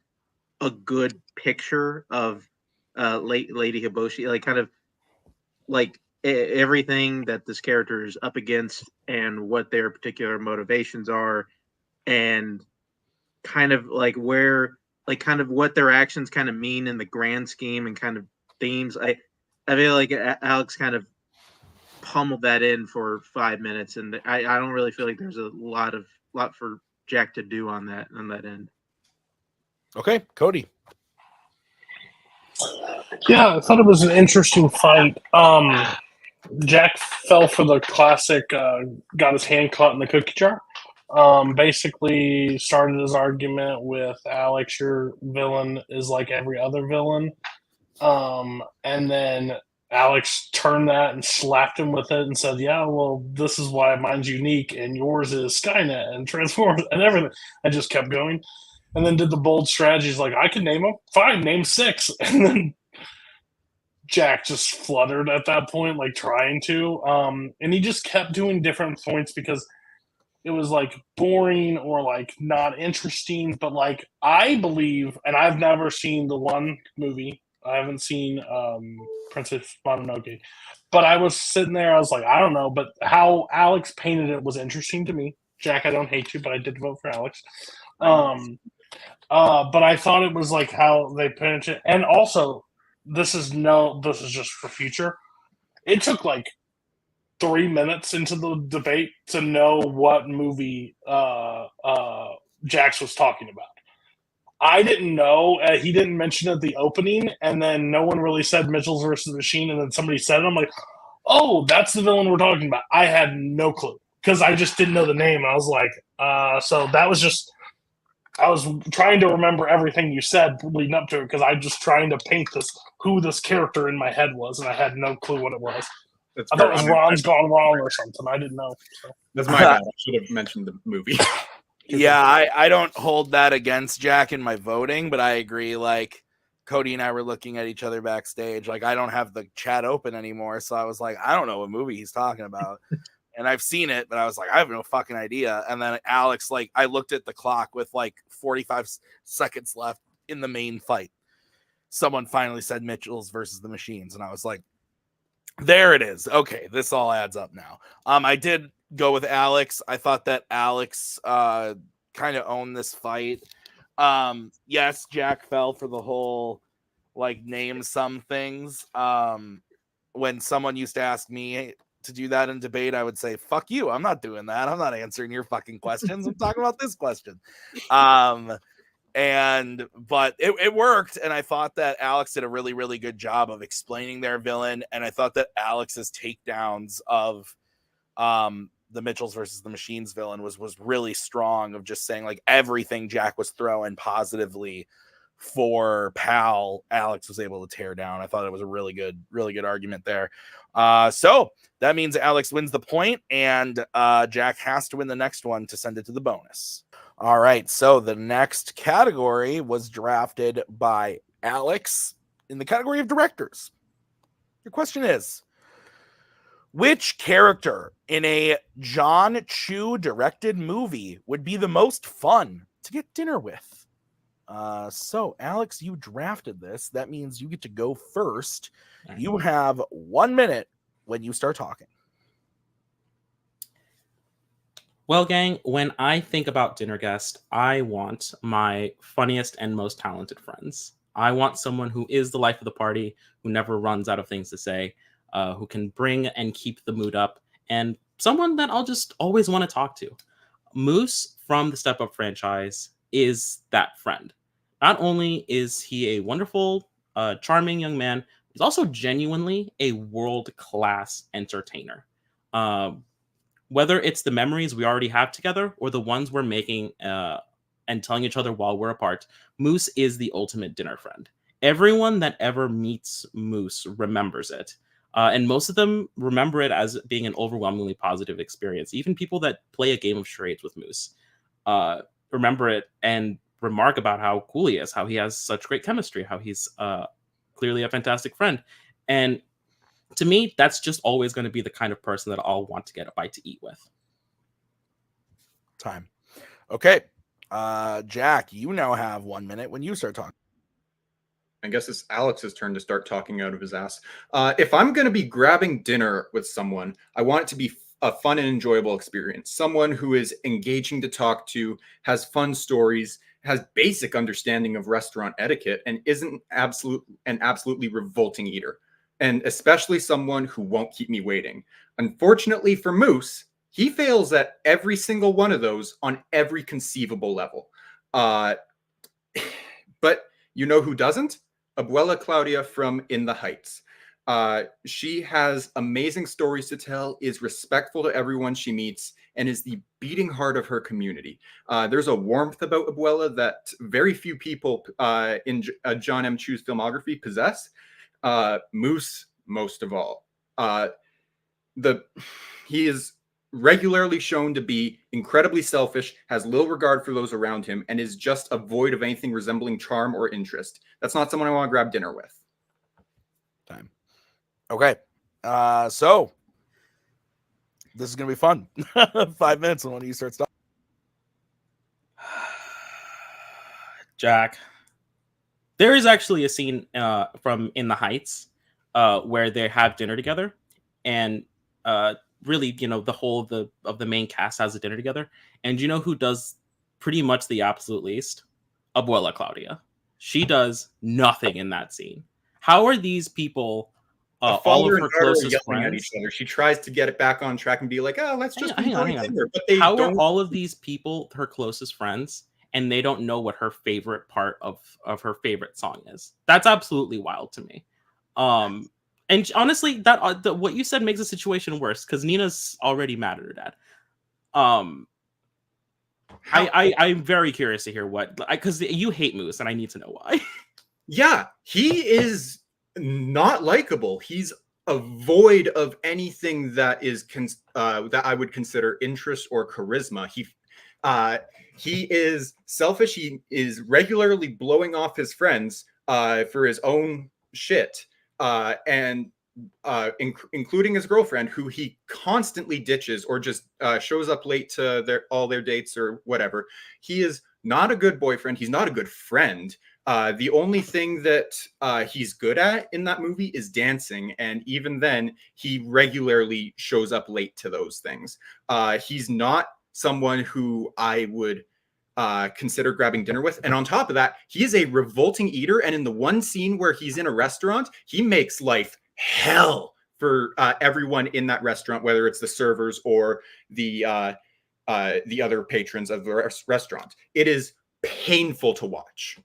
a good picture of Lady Hiboshi, like kind of like everything that this character is up against and what their particular motivations are, and kind of like kind of what their actions kind of mean in the grand scheme and kind of themes. I feel like Alex kind of pummeled that in for 5 minutes, and I don't really feel like there's a lot for Jack to do on that end. Okay, Cody. Yeah, I thought it was an interesting fight. Jack fell for the classic, got his hand caught in the cookie jar. Basically started his argument with Alex, your villain is like every other villain. And then Alex turned that and slapped him with it and said, yeah, well, this is why mine's unique and yours is Skynet and Transformers and everything. I just kept going. And then did the bold strategies like, I can name them. Fine, name 6. And then Jack just fluttered at that point, like trying to. And he just kept doing different points because it was like boring or like not interesting. But like, I believe, and I've never seen the one movie, I haven't seen Princess Mononoke, but I was sitting there, I was like, I don't know, but how Alex painted it was interesting to me. Jack, I don't hate you, but I did vote for Alex. But I thought it was like how they painted it, and also this is just for future. It took like 3 minutes into the debate to know what movie Jax was talking about. I didn't know. He didn't mention it at the opening, and then no one really said Mitchell's versus the Machine, and then somebody said it. I'm like, oh, that's the villain we're talking about. I had no clue because I just didn't know the name. I was like, so that was just. I was trying to remember everything you said leading up to it because I'm just trying to paint who this character in my head was, and I had no clue what it was. I thought it was Ron's Gone Wrong or something. I didn't know. So. That's my bad. I should have mentioned the movie. Yeah, I don't hold that against Jack in my voting, but I agree. Like, Cody and I were looking at each other backstage. Like, I don't have the chat open anymore, so I was like, I don't know what movie he's talking about. And I've seen it, but I was like, I have no fucking idea. And then Alex, like, I looked at the clock with like 45 seconds left in the main fight. Someone finally said Mitchell's versus the Machines, and I was like, There it is. Okay, this all adds up now. I did go with Alex. I thought that Alex kind of owned this fight. Yes, Jack fell for the whole like name some things. When someone used to ask me to do that in debate, I would say, fuck you. I'm not doing that. I'm not answering your fucking questions. I'm talking about this question. But it worked, and I thought that Alex did a really, really good job of explaining their villain, and I thought that Alex's takedowns of the Mitchells versus the Machines villain was really strong, of just saying like everything Jack was throwing positively for Pal, Alex was able to tear down. I thought it was a really good argument there. So that means Alex wins the point, and Jack has to win the next one to send it to the bonus. All right, so the next category was drafted by Alex in the category of directors. Your question is, which character in a John Chu directed movie would be the most fun to get dinner with? So Alex, you drafted this. That means you get to go first. You have 1 minute when you start talking. Well, gang, when I think about dinner guest, I want my funniest and most talented friends. I want someone who is the life of the party, who never runs out of things to say, who can bring and keep the mood up, and someone that I'll just always want to talk to. Moose from the Step Up franchise is that friend. Not only is he a wonderful, charming young man, he's also genuinely a world-class entertainer. Whether it's the memories we already have together or the ones we're making and telling each other while we're apart, Moose is the ultimate dinner friend. Everyone that ever meets Moose remembers it. And most of them remember it as being an overwhelmingly positive experience. Even people that play a game of charades with Moose remember it and remark about how cool he is, how he has such great chemistry, how he's clearly a fantastic friend. And to me, that's just always going to be the kind of person that I'll want to get a bite to eat with. Time. Okay. Jack, you now have 1 minute when you start talking. I guess it's Alex's turn to start talking out of his ass. If I'm going to be grabbing dinner with someone, I want it to be a fun and enjoyable experience. Someone who is engaging to talk to, has fun stories, has basic understanding of restaurant etiquette, and isn't an absolutely revolting eater. And especially someone who won't keep me waiting. Unfortunately for Moose, he fails at every single one of those on every conceivable level. But you know who doesn't? Abuela Claudia from In the Heights. She has amazing stories to tell, is respectful to everyone she meets, and is the beating heart of her community. There's a warmth about Abuela that very few people in John M. Chu's filmography possess. Moose, most of all. He is regularly shown to be incredibly selfish, has little regard for those around him, and is just a void of anything resembling charm or interest. That's not someone I want to grab dinner with. Time. Okay. So this is gonna be fun. 5 minutes when you start talking. Jack, there is actually a scene from In the Heights where they have dinner together, and really, the whole of the main cast has a dinner together. And you know who does pretty much the absolute least? Abuela Claudia. She does nothing in that scene. How are these people? All of her closest friends at each other. She tries to get it back on track and be like, "Oh, let's just hang on. dinner." But how are all of these people her closest friends, and they don't know what her favorite part of her favorite song is? That's absolutely wild to me. And honestly, that what you said makes the situation worse because Nina's already mad at her dad. I'm very curious to hear what, because you hate Moose, and I need to know why. Yeah, he is not likable. He's a void of anything that is that I would consider interest or charisma. He is selfish. He is regularly blowing off his friends for his own shit, including his girlfriend, who he constantly ditches or just shows up late to all their dates or whatever. He is not a good boyfriend. He's not a good friend. The only thing that he's good at in that movie is dancing, and even then, he regularly shows up late to those things. He's not someone who I would consider grabbing dinner with. And on top of that, he is a revolting eater. And in the one scene where he's in a restaurant, he makes life hell for everyone in that restaurant, whether it's the servers or the other patrons of the restaurant. It is painful to watch.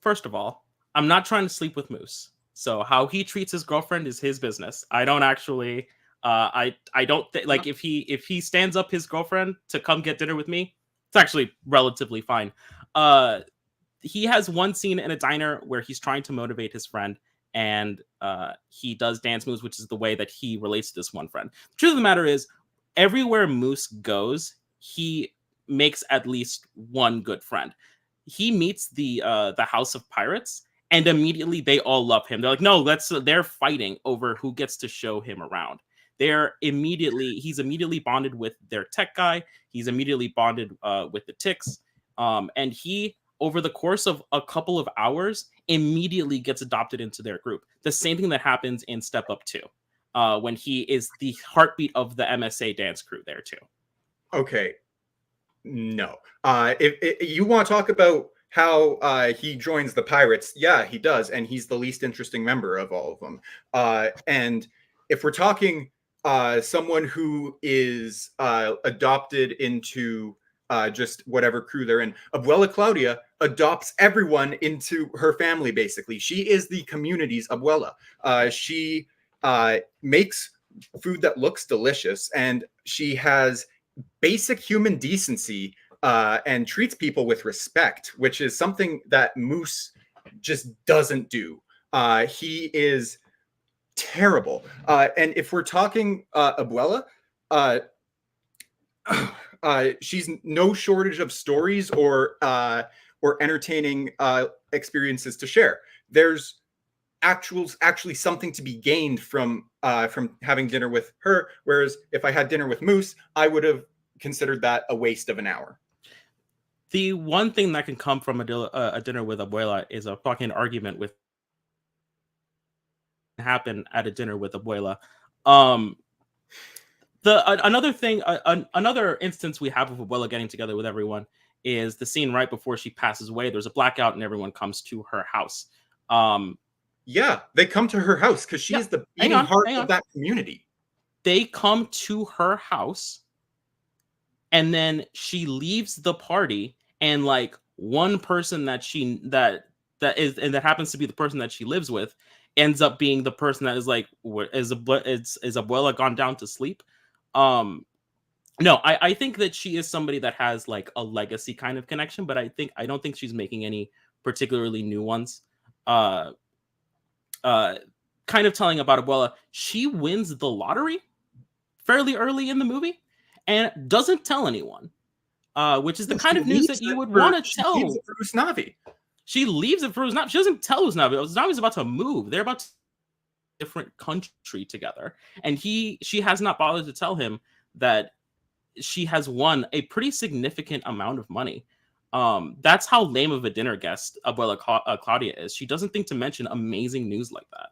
First of all, I'm not trying to sleep with Moose. So how he treats his girlfriend is his business. I don't actually I don't like if he stands up his girlfriend to come get dinner with me, it's actually relatively fine. He has one scene in a diner where he's trying to motivate his friend, and he does dance moves, which is the way that he relates to this one friend. The truth of the matter is, everywhere Moose goes, he makes at least one good friend. He meets the House of Pirates, and immediately they all love him. They're like, no, they're fighting over who gets to show him around. He's immediately bonded with their tech guy. He's immediately bonded with the Ticks. And he, over the course of a couple of hours, immediately gets adopted into their group. The same thing that happens in Step Up 2, when he is the heartbeat of the MSA dance crew there too. Okay. No. If you want to talk about how he joins the Pirates, yeah, he does. And he's the least interesting member of all of them. And if we're talking someone who is adopted into just whatever crew they're in, Abuela Claudia adopts everyone into her family, basically. She is the community's abuela. She makes food that looks delicious, and she has basic human decency and treats people with respect, which is something that Moose just doesn't do. He is terrible. And if we're talking Abuela, she's no shortage of stories or entertaining experiences to share. There's actually something to be gained from having dinner with her, whereas if I had dinner with Moose, I would have considered that a waste of an hour. The one thing that can come from a dinner with Abuela is a fucking argument with happen at a dinner with Abuela. Another instance we have of Abuela getting together with everyone is the scene right before she passes away. There's a blackout and everyone comes to her house. Yeah, they come to her house because she is the beating heart of that community. They come to her house, and then she leaves the party, and like one person that happens to be the person that she lives with ends up being the person that is like, is Abuela gone down to sleep? No, I think that she is somebody that has like a legacy kind of connection, but I don't think she's making any particularly new ones. Kind of telling about Abuela, she wins the lottery fairly early in the movie and doesn't tell anyone, which is the kind of news that you would want to tell. She leaves it for Usnavi. She leaves it for Usnavi. She doesn't tell Usnavi. Usnavi's about to move. They're about to different country together, and she has not bothered to tell him that she has won a pretty significant amount of money. That's how lame of a dinner guest Abuela Claudia is. She doesn't think to mention amazing news like that.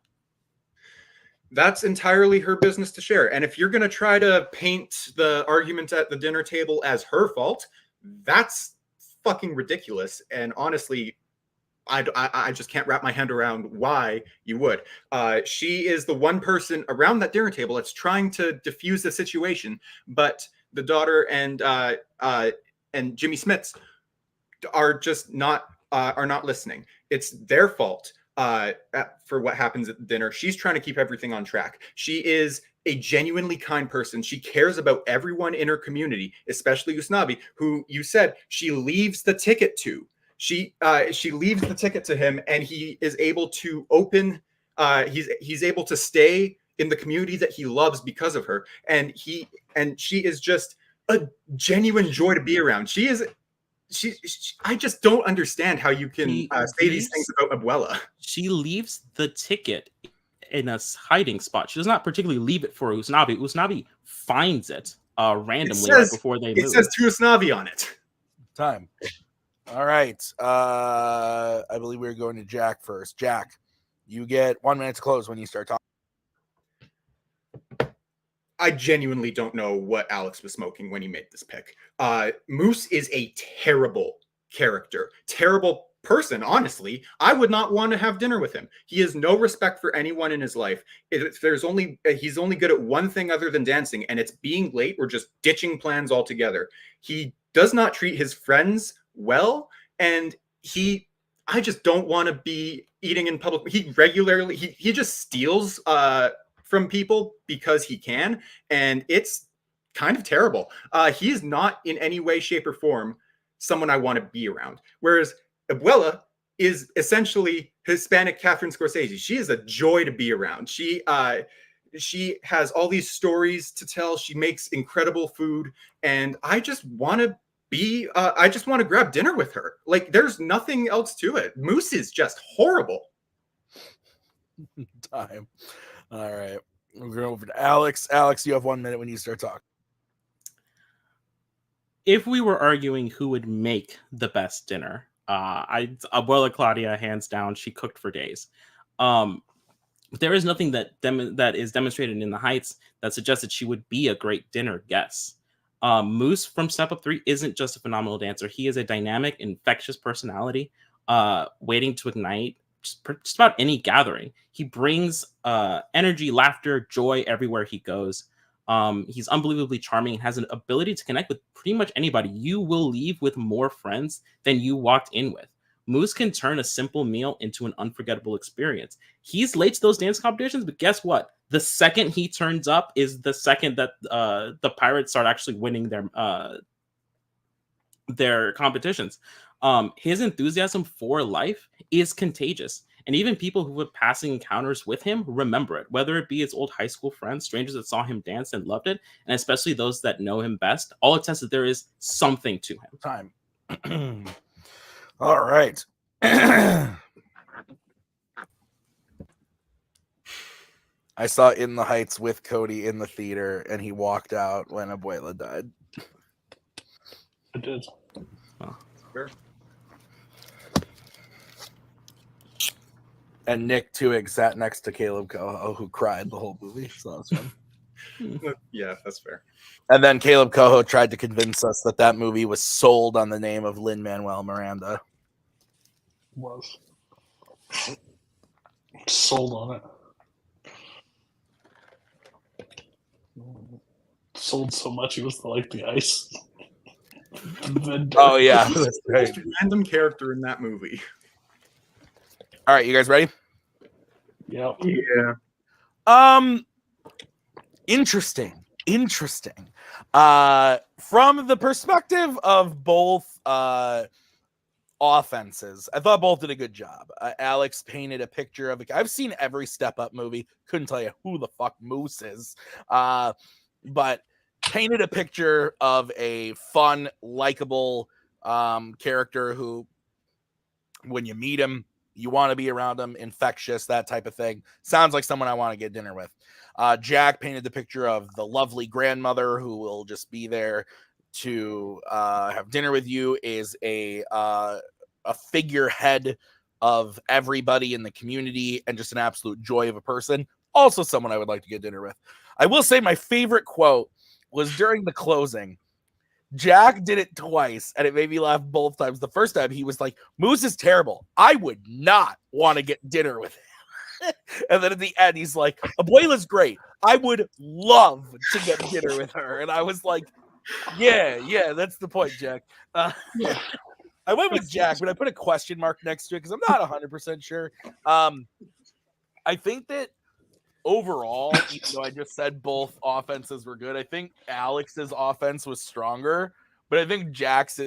That's entirely her business to share. And if you're going to try to paint the argument at the dinner table as her fault, that's fucking ridiculous. And honestly, I just can't wrap my hand around why you would. She is the one person around that dinner table that's trying to diffuse the situation, but the daughter and Jimmy Smits are just not listening. It's their fault for what happens at the dinner. She's trying to keep everything on track. She is a genuinely kind person. She cares about everyone in her community, especially Usnavi, who you said she leaves the ticket to. She leaves the ticket to him, and he is able to open. He's able to stay in the community that he loves because of her, and she is just a genuine joy to be around. I just don't understand how you can say these things about Abuela. She leaves the ticket in a hiding spot. She does not particularly leave it for Usnavi. Usnavi finds it randomly right before they move. It says to Usnavi on it. Time. All right. I believe we're going to Jack first. Jack, you get 1 minute to close when you start talking. I genuinely don't know what Alex was smoking when he made this pick. Moose is a terrible character, terrible person, honestly. I would not want to have dinner with him. He has no respect for anyone in his life. He's only good at one thing other than dancing, and it's being late or just ditching plans altogether. He does not treat his friends well, and I just don't want to be eating in public. He regularly he just steals from people because he can, and it's kind of terrible. He is not in any way, shape, or form someone I want to be around. Whereas Abuela is essentially Hispanic Catherine Scorsese. She is a joy to be around. She has all these stories to tell. She makes incredible food, and I just want to grab dinner with her. Like, there's nothing else to it. Moose is just horrible. Time. All right. We're going over to Alex. Alex, you have 1 minute when you start talking. If we were arguing who would make the best dinner, Abuela Claudia, hands down, she cooked for days. There is nothing that is demonstrated in the Heights that suggests that she would be a great dinner guest. Moose from Step Up 3 isn't just a phenomenal dancer. He is a dynamic, infectious personality waiting to ignite just about any gathering. He brings energy, laughter, joy everywhere he goes. He's unbelievably charming and has an ability to connect with pretty much anybody. You will leave with more friends than you walked in with. Moose can turn a simple meal into an unforgettable experience. He's late to those dance competitions, but guess what? The second he turns up is the second that the Pirates start actually winning their competitions. His enthusiasm for life is contagious. And even people who have passing encounters with him remember it, whether it be his old high school friends, strangers that saw him dance and loved it, and especially those that know him best. All attest that there is something to him. Time. All right. I saw In the Heights with Cody in the theater, and he walked out when Abuela died. I did. Oh. Fair. And Nick Tuig sat next to Caleb Coho, who cried the whole movie. So that's fun. Yeah, that's fair. And then Caleb Coho tried to convince us that movie was sold on the name of Lin-Manuel Miranda. Was sold on it. Sold so much he was like the ice. Oh yeah, that's right. Most random character in that movie. All right, you guys ready? Yep. Yeah. Interesting. From the perspective of both offenses, I thought both did a good job. Alex painted a picture of I've seen every Step Up movie. Couldn't tell you who the fuck Moose is. But painted a picture of a fun, likable character who, when you meet him, you want to be around him, infectious, that type of thing. Sounds like someone I want to get dinner with. Jack painted the picture of the lovely grandmother who will just be there to have dinner with you, is a figurehead of everybody in the community and just an absolute joy of a person. Also someone I would like to get dinner with. I will say my favorite quote was during the closing. Jack did it twice, and it made me laugh both times. The first time, he was like, Moose is terrible. I would not want to get dinner with him. And then at the end, he's like, Abuela's great. I would love to get dinner with her. And I was like, yeah, that's the point, Jack. I went with Jack, but I put a question mark next to it because I'm not 100% sure. I think that overall, even though I just said both offenses were good, I think Alex's offense was stronger, but I think Jack's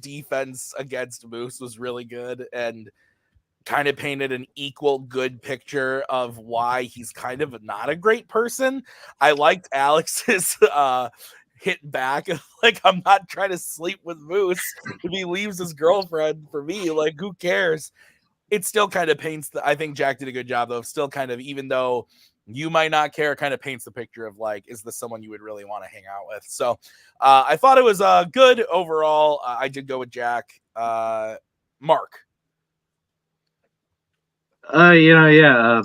defense against Moose was really good and kind of painted an equal good picture of why he's kind of not a great person. I liked Alex's hit back of like, I'm not trying to sleep with Moose if he leaves his girlfriend for me. Like, who cares? It still kind of paints I think Jack did a good job though, still kind of, even though you might not care, kind of paints the picture of like, is this someone you would really want to hang out with? So I thought it was good overall. I did go with Jack. Mark. I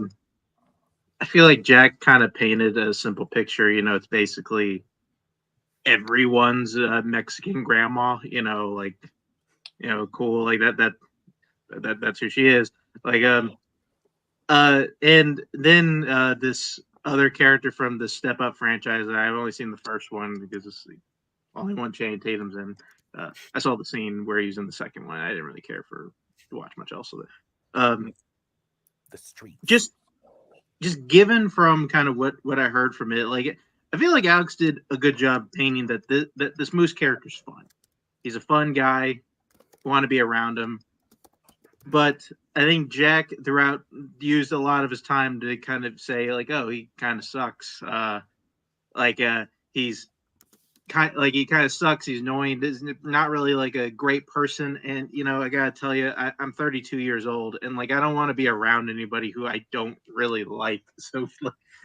feel like Jack kind of painted a simple picture. It's basically everyone's Mexican grandma. Cool, like that's who she is. And then this other character from the Step Up franchise. I've only seen the first one because it's the only one Channing Tatum's in. I saw the scene where he's in the second one. I didn't really care to watch much else of it. The street. Just given from kind of what I heard from it, like I feel like Alex did a good job painting that this Moose character's fun. He's a fun guy. Want to be around him. But I think Jack throughout used a lot of his time to kind of say like, oh, he kind of sucks. He's he kind of sucks. He's annoying. He's not really like a great person. And I gotta tell you, I'm 32 years old, and I don't want to be around anybody who I don't really like. So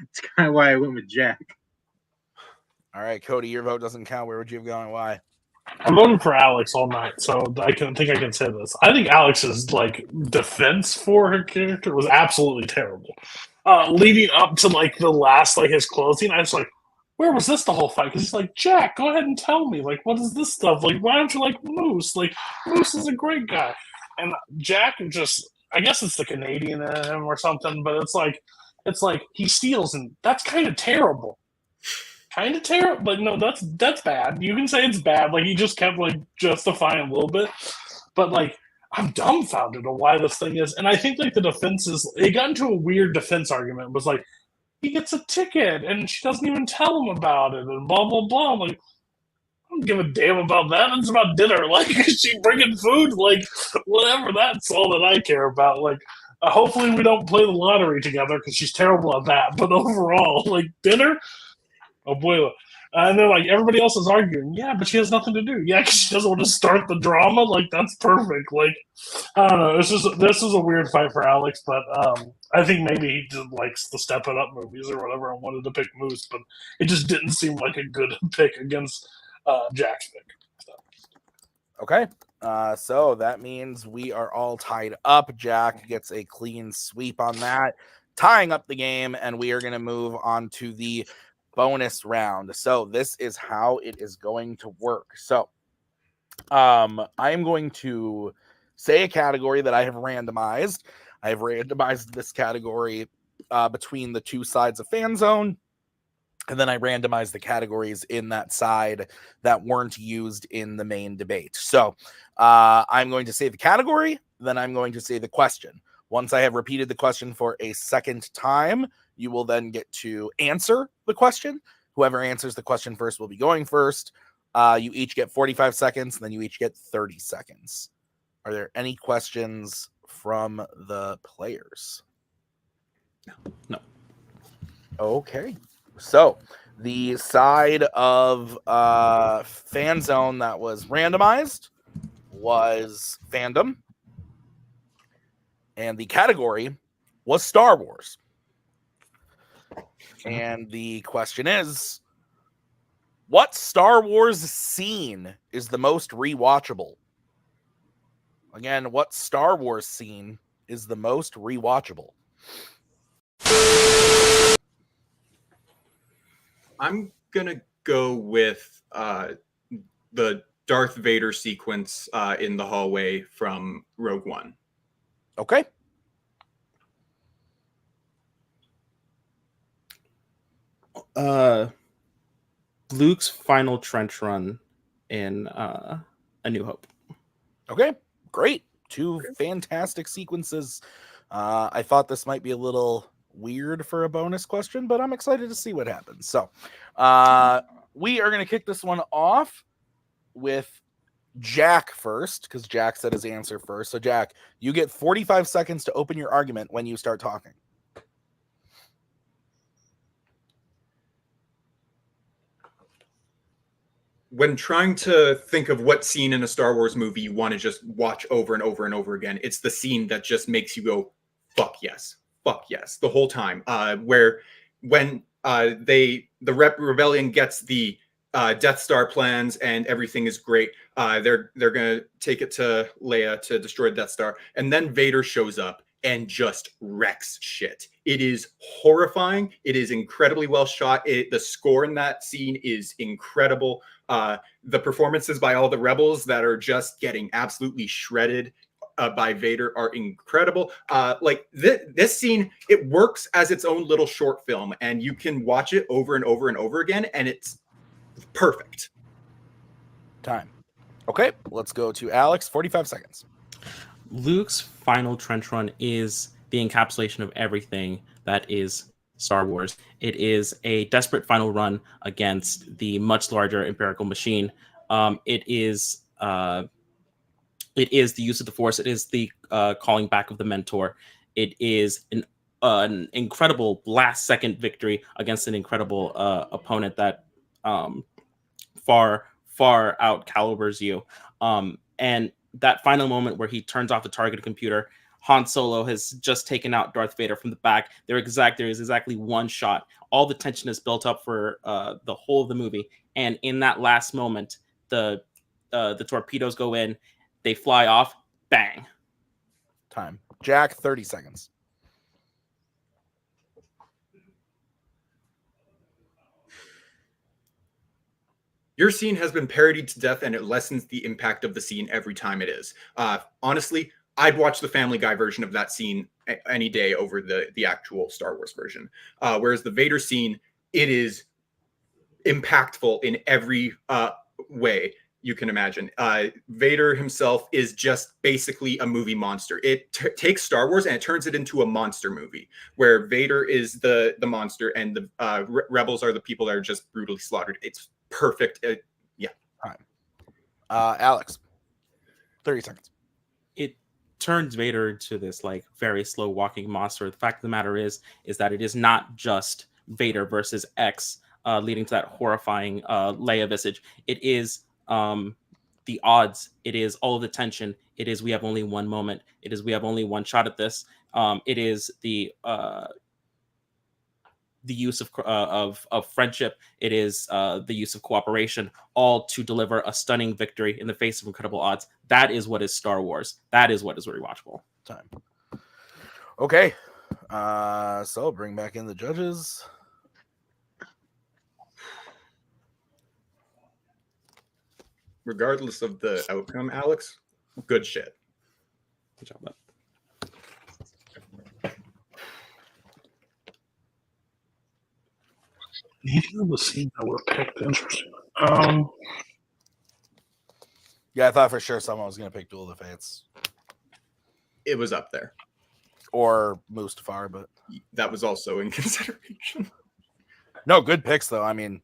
it's kind of why I went with Jack. All right, Cody, your vote doesn't count. Where would you have gone? Why? I'm voting for Alex all night, so I think I can say this. I think Alex's defense for her character was absolutely terrible. Leading up to the last his closing, I was like, where was this the whole fight? Because he's like, Jack, go ahead and tell me. What is this stuff? Why don't you like Moose? Moose is a great guy. And Jack just, I guess it's the Canadian in him or something, but it's like he steals, and that's kind of terrible. Kind of terrible, but no, that's bad. You can say it's bad. He just kept justifying a little bit, but I'm dumbfounded on why this thing is. And I think the defense is, it got into a weird defense argument. It was he gets a ticket and she doesn't even tell him about it and blah blah blah. I'm I don't give a damn about that. It's about dinner. Is she bringing food? Whatever. That's all that I care about. Hopefully we don't play the lottery together because she's terrible at that. But overall, dinner. Oh boy. And then everybody else is arguing, yeah, but she has nothing to do. Yeah, because she doesn't want to start the drama. That's perfect. I don't know. This is a weird fight for Alex, but I think maybe he just likes the Step It Up movies or whatever and wanted to pick Moose, but it just didn't seem like a good pick against Jack's pick. So. Okay. So that means we are all tied up. Jack gets a clean sweep on that, tying up the game, and we are going to move on to the bonus round. So this is how it is going to work. So I am going to say a category that I have randomized. I have randomized this category between the two sides of Fanzone, and then I randomized the categories in that side that weren't used in the main debate. So I'm going to say the category, then I'm going to say the question. Once I have repeated the question for a second time, you will then get to answer the question. Whoever answers the question first will be going first. You each get 45 seconds, and then you each get 30 seconds. Are there any questions from the players? No. Okay. So the side of Fanzone that was randomized was Fandom. And the category was Star Wars. And the question is, what Star Wars scene is the most rewatchable? Again, what Star Wars scene is the most rewatchable? I'm going to go with the Darth Vader sequence in the hallway from Rogue One. Okay. Luke's final trench run in A New Hope. Okay, great. Two fantastic sequences. I thought this might be a little weird for a bonus question, but I'm excited to see what happens. So we are going to kick this one off with Jack first, because Jack said his answer first. So Jack, you get 45 seconds to open your argument when you start talking. When trying to think of what scene in a Star Wars movie you want to just watch over and over and over again, it's the scene that just makes you go, fuck yes, the whole time. Where when the rebellion gets the Death Star plans and everything is great. They're gonna take it to Leia to destroy Death Star, and then Vader shows up and just wrecks shit. It is horrifying. It is incredibly well shot. The score in that scene is incredible. The performances by all the rebels that are just getting absolutely shredded by Vader are incredible. Like this scene, it works as its own little short film, and you can watch it over and over and over again, and it's perfect. Time. Okay, let's go to Alex. 45 seconds. Luke's final trench run is the encapsulation of everything that is Star Wars. It is a desperate final run against the much larger Imperial machine. It is the use of the Force. It is the calling back of the Mentor. It is an incredible last-second victory against an incredible opponent that far out calibers you. And that final moment where he turns off the target computer, Han Solo has just taken out Darth Vader from the back. There is exactly one shot. All the tension is built up for the whole of the movie, and in that last moment, the torpedoes go in, they fly off, bang. Time. Jack, 30 seconds. Your scene has been parodied to death, and it lessens the impact of the scene every time it is. Honestly, I'd watch the Family Guy version of that scene any day over the actual Star Wars version. Whereas the Vader scene, it is impactful in every way you can imagine. Vader himself is just basically a movie monster. It takes Star Wars and it turns it into a monster movie where Vader is the monster and the rebels are the people that are just brutally slaughtered. It's perfect. Yeah. Time. Alex, 30 seconds. It turns Vader into this like very slow walking monster. The fact of the matter is that it is not just Vader versus X, leading to that horrifying Leia visage. It is the odds. It is all of the tension. It is we have only one moment. It is we have only one shot at this. It is the use of friendship. It is the use of cooperation, all to deliver a stunning victory in the face of incredible odds. That is what is Star Wars. That is what is rewatchable. Time. Okay. So bring back in the judges. Regardless of the outcome, Alex, good shit. Good job, bud. Neither of the scenes that were picked. Interesting. Yeah, I thought for sure someone was going to pick Duel of the Fates It was up there. or Mustafar, but That was also in consideration. no, good picks though. I mean,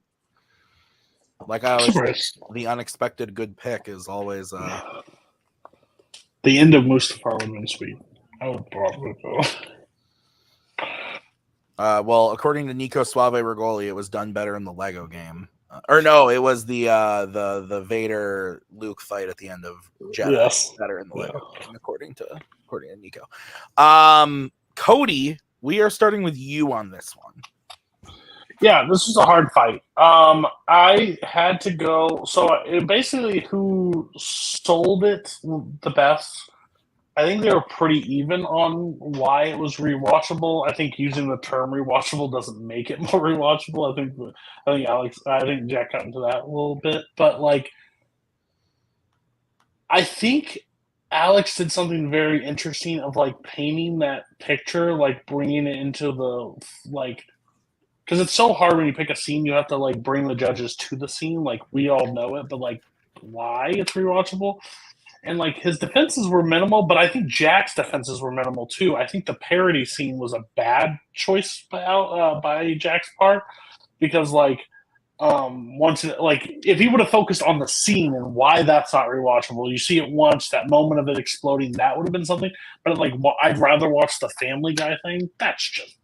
like I always say, Surprise. the unexpected good pick is always The end of Mustafar would have been sweet. I would probably go. well, according to Nico Suave Regoli, it was done better in the Lego game. Or no, it was the Vader Luke fight at the end of Jedi Yes. better in the Lego Yeah. game, according to Nico. Cody, we are starting with you on this one. Yeah, this was a hard fight. I had to go. So basically, who sold it the best? I think they were pretty even on why it was rewatchable. I think using the term rewatchable doesn't make it more rewatchable. I think Jack got into that a little bit, but like, I think Alex did something very interesting of like painting that picture, like bringing it into the like. Because it's so hard when you pick a scene, you have to like bring the judges to the scene. Like we all know it, but like why it's rewatchable. And like his defenses were minimal, but I think Jack's defenses were minimal too. I think the parody scene was a bad choice by Jack's part because like if he would have focused on the scene and why that's not rewatchable, you see it once, that moment of it exploding, that would have been something. But like I'd rather watch the Family Guy thing. That's just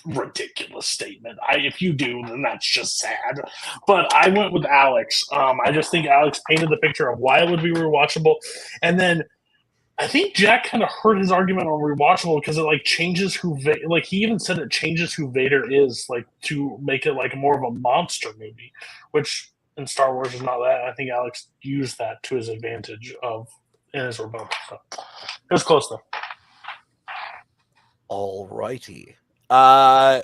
ridiculous statement. If you do, then that's just sad. But I went with Alex. I just think Alex painted the picture of why it would be rewatchable, and then I think Jack kind of hurt his argument on rewatchable because it like changes like he even said it changes who Vader is, like to make it like more of a monster movie, which in Star Wars is not that. I think Alex used that to his advantage in his rebuttal. So it was close though. All righty.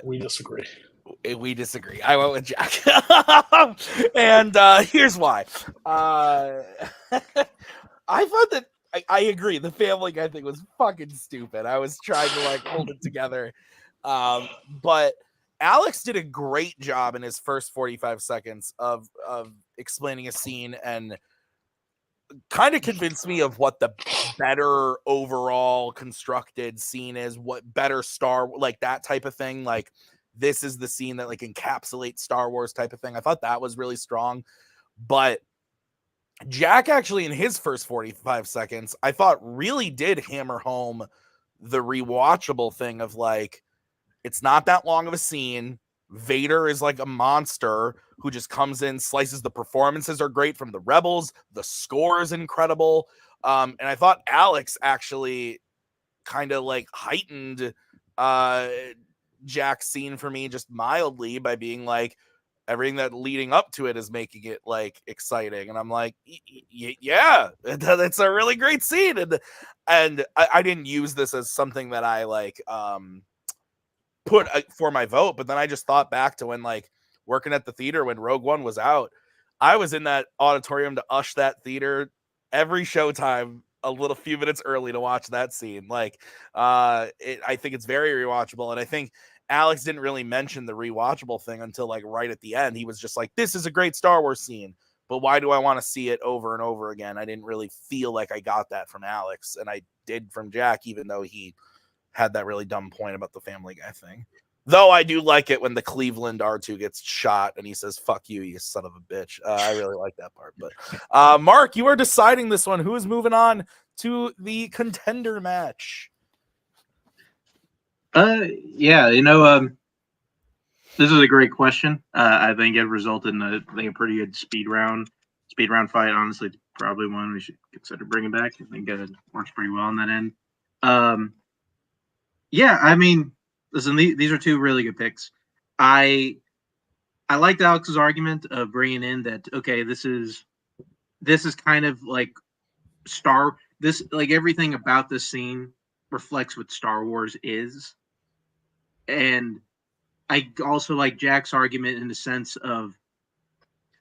We disagree. We disagree. I went with Jack. And here's why. I thought that I agree. The Family Guy thing was fucking stupid. I was trying to like hold it together. But Alex did a great job in his first 45 seconds of explaining a scene and kind of convinced me of what the better overall constructed scene is, what better like that type of thing. Like, this is the scene that like encapsulates Star Wars type of thing. I thought that was really strong. But Jack actually in his first 45 seconds, I thought really did hammer home the rewatchable thing of like, it's not that long of a scene. Vader is like a monster who just comes in, slices. The performances are great from the Rebels. The score is incredible. And I thought Alex actually kind of like heightened Jack's scene for me just mildly by being like, everything that leading up to it is making it like exciting. And I'm like, yeah, that's a really great scene. And I didn't use this as something that I like put for my vote, but then I just thought back to when like working at the theater when Rogue One was out. I was in that auditorium to ush that theater every showtime a few minutes early to watch that scene. Like I think it's very rewatchable, and I think Alex didn't really mention the rewatchable thing until like right at the end. He was just like, this is a great Star Wars scene, but why do I want to see it over and over again? I didn't really feel like I got that from Alex, and I did from Jack, even though he had that really dumb point about the Family Guy thing. Though I do like it when the Cleveland R2 gets shot and he says, fuck you, you son of a bitch. I really like that part. But Mark, you are deciding this one. Who is moving on to the contender match? Yeah, this is a great question. I think it resulted in a pretty good speed round fight. Honestly, probably one we should consider bringing back. I think it works pretty well on that end. Yeah, I mean, listen, these are two really good picks. I liked Alex's argument of bringing in that, okay, this is kind of like everything about this scene reflects what Star Wars is. And I also like Jack's argument in the sense of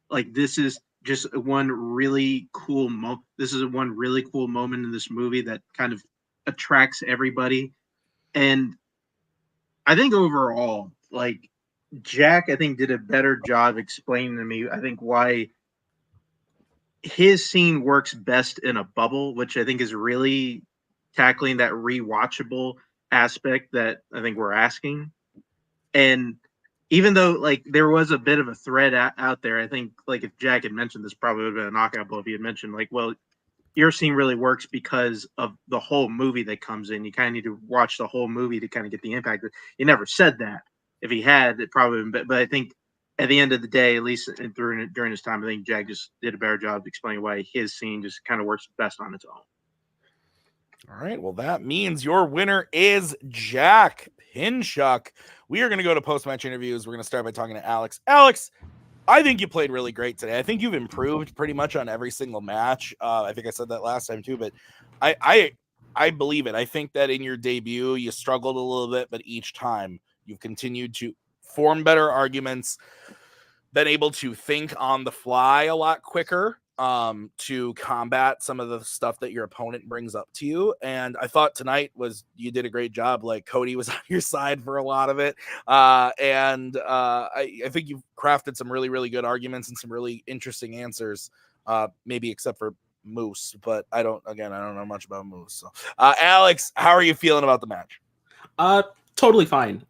like, this is just one really cool this is one really cool moment in this movie that kind of attracts everybody. And I think overall, like, Jack, I think, did a better job explaining to me, I think, why his scene works best in a bubble, which I think is really tackling that rewatchable aspect that I think we're asking. And even though, like, there was a bit of a thread out there, I think, like, if Jack had mentioned this, probably would have been a knockout blow if he had mentioned, like, well, your scene really works because of the whole movie that comes in. You kind of need to watch the whole movie to kind of get the impact. He never said that. If he had, it probably, but I think at the end of the day, at least during his time, I think Jack just did a better job of explaining why his scene just kind of works best on its own. All right. Well, that means your winner is Jack Pinchuk. We are going to go to post-match interviews. We're going to start by talking to Alex. Alex, I think you played really great today. I think you've improved pretty much on every single match. I think I said that last time too, but I believe it. I think that in your debut, you struggled a little bit, but each time you've continued to form better arguments, been able to think on the fly a lot quicker to combat some of the stuff that your opponent brings up to you. And I thought tonight you did a great job. Like, Cody was on your side for a lot of it. I think you've crafted some really, really good arguments and some really interesting answers, maybe except for Moose, but I don't know much about Moose. So, Alex, how are you feeling about the match? Totally fine.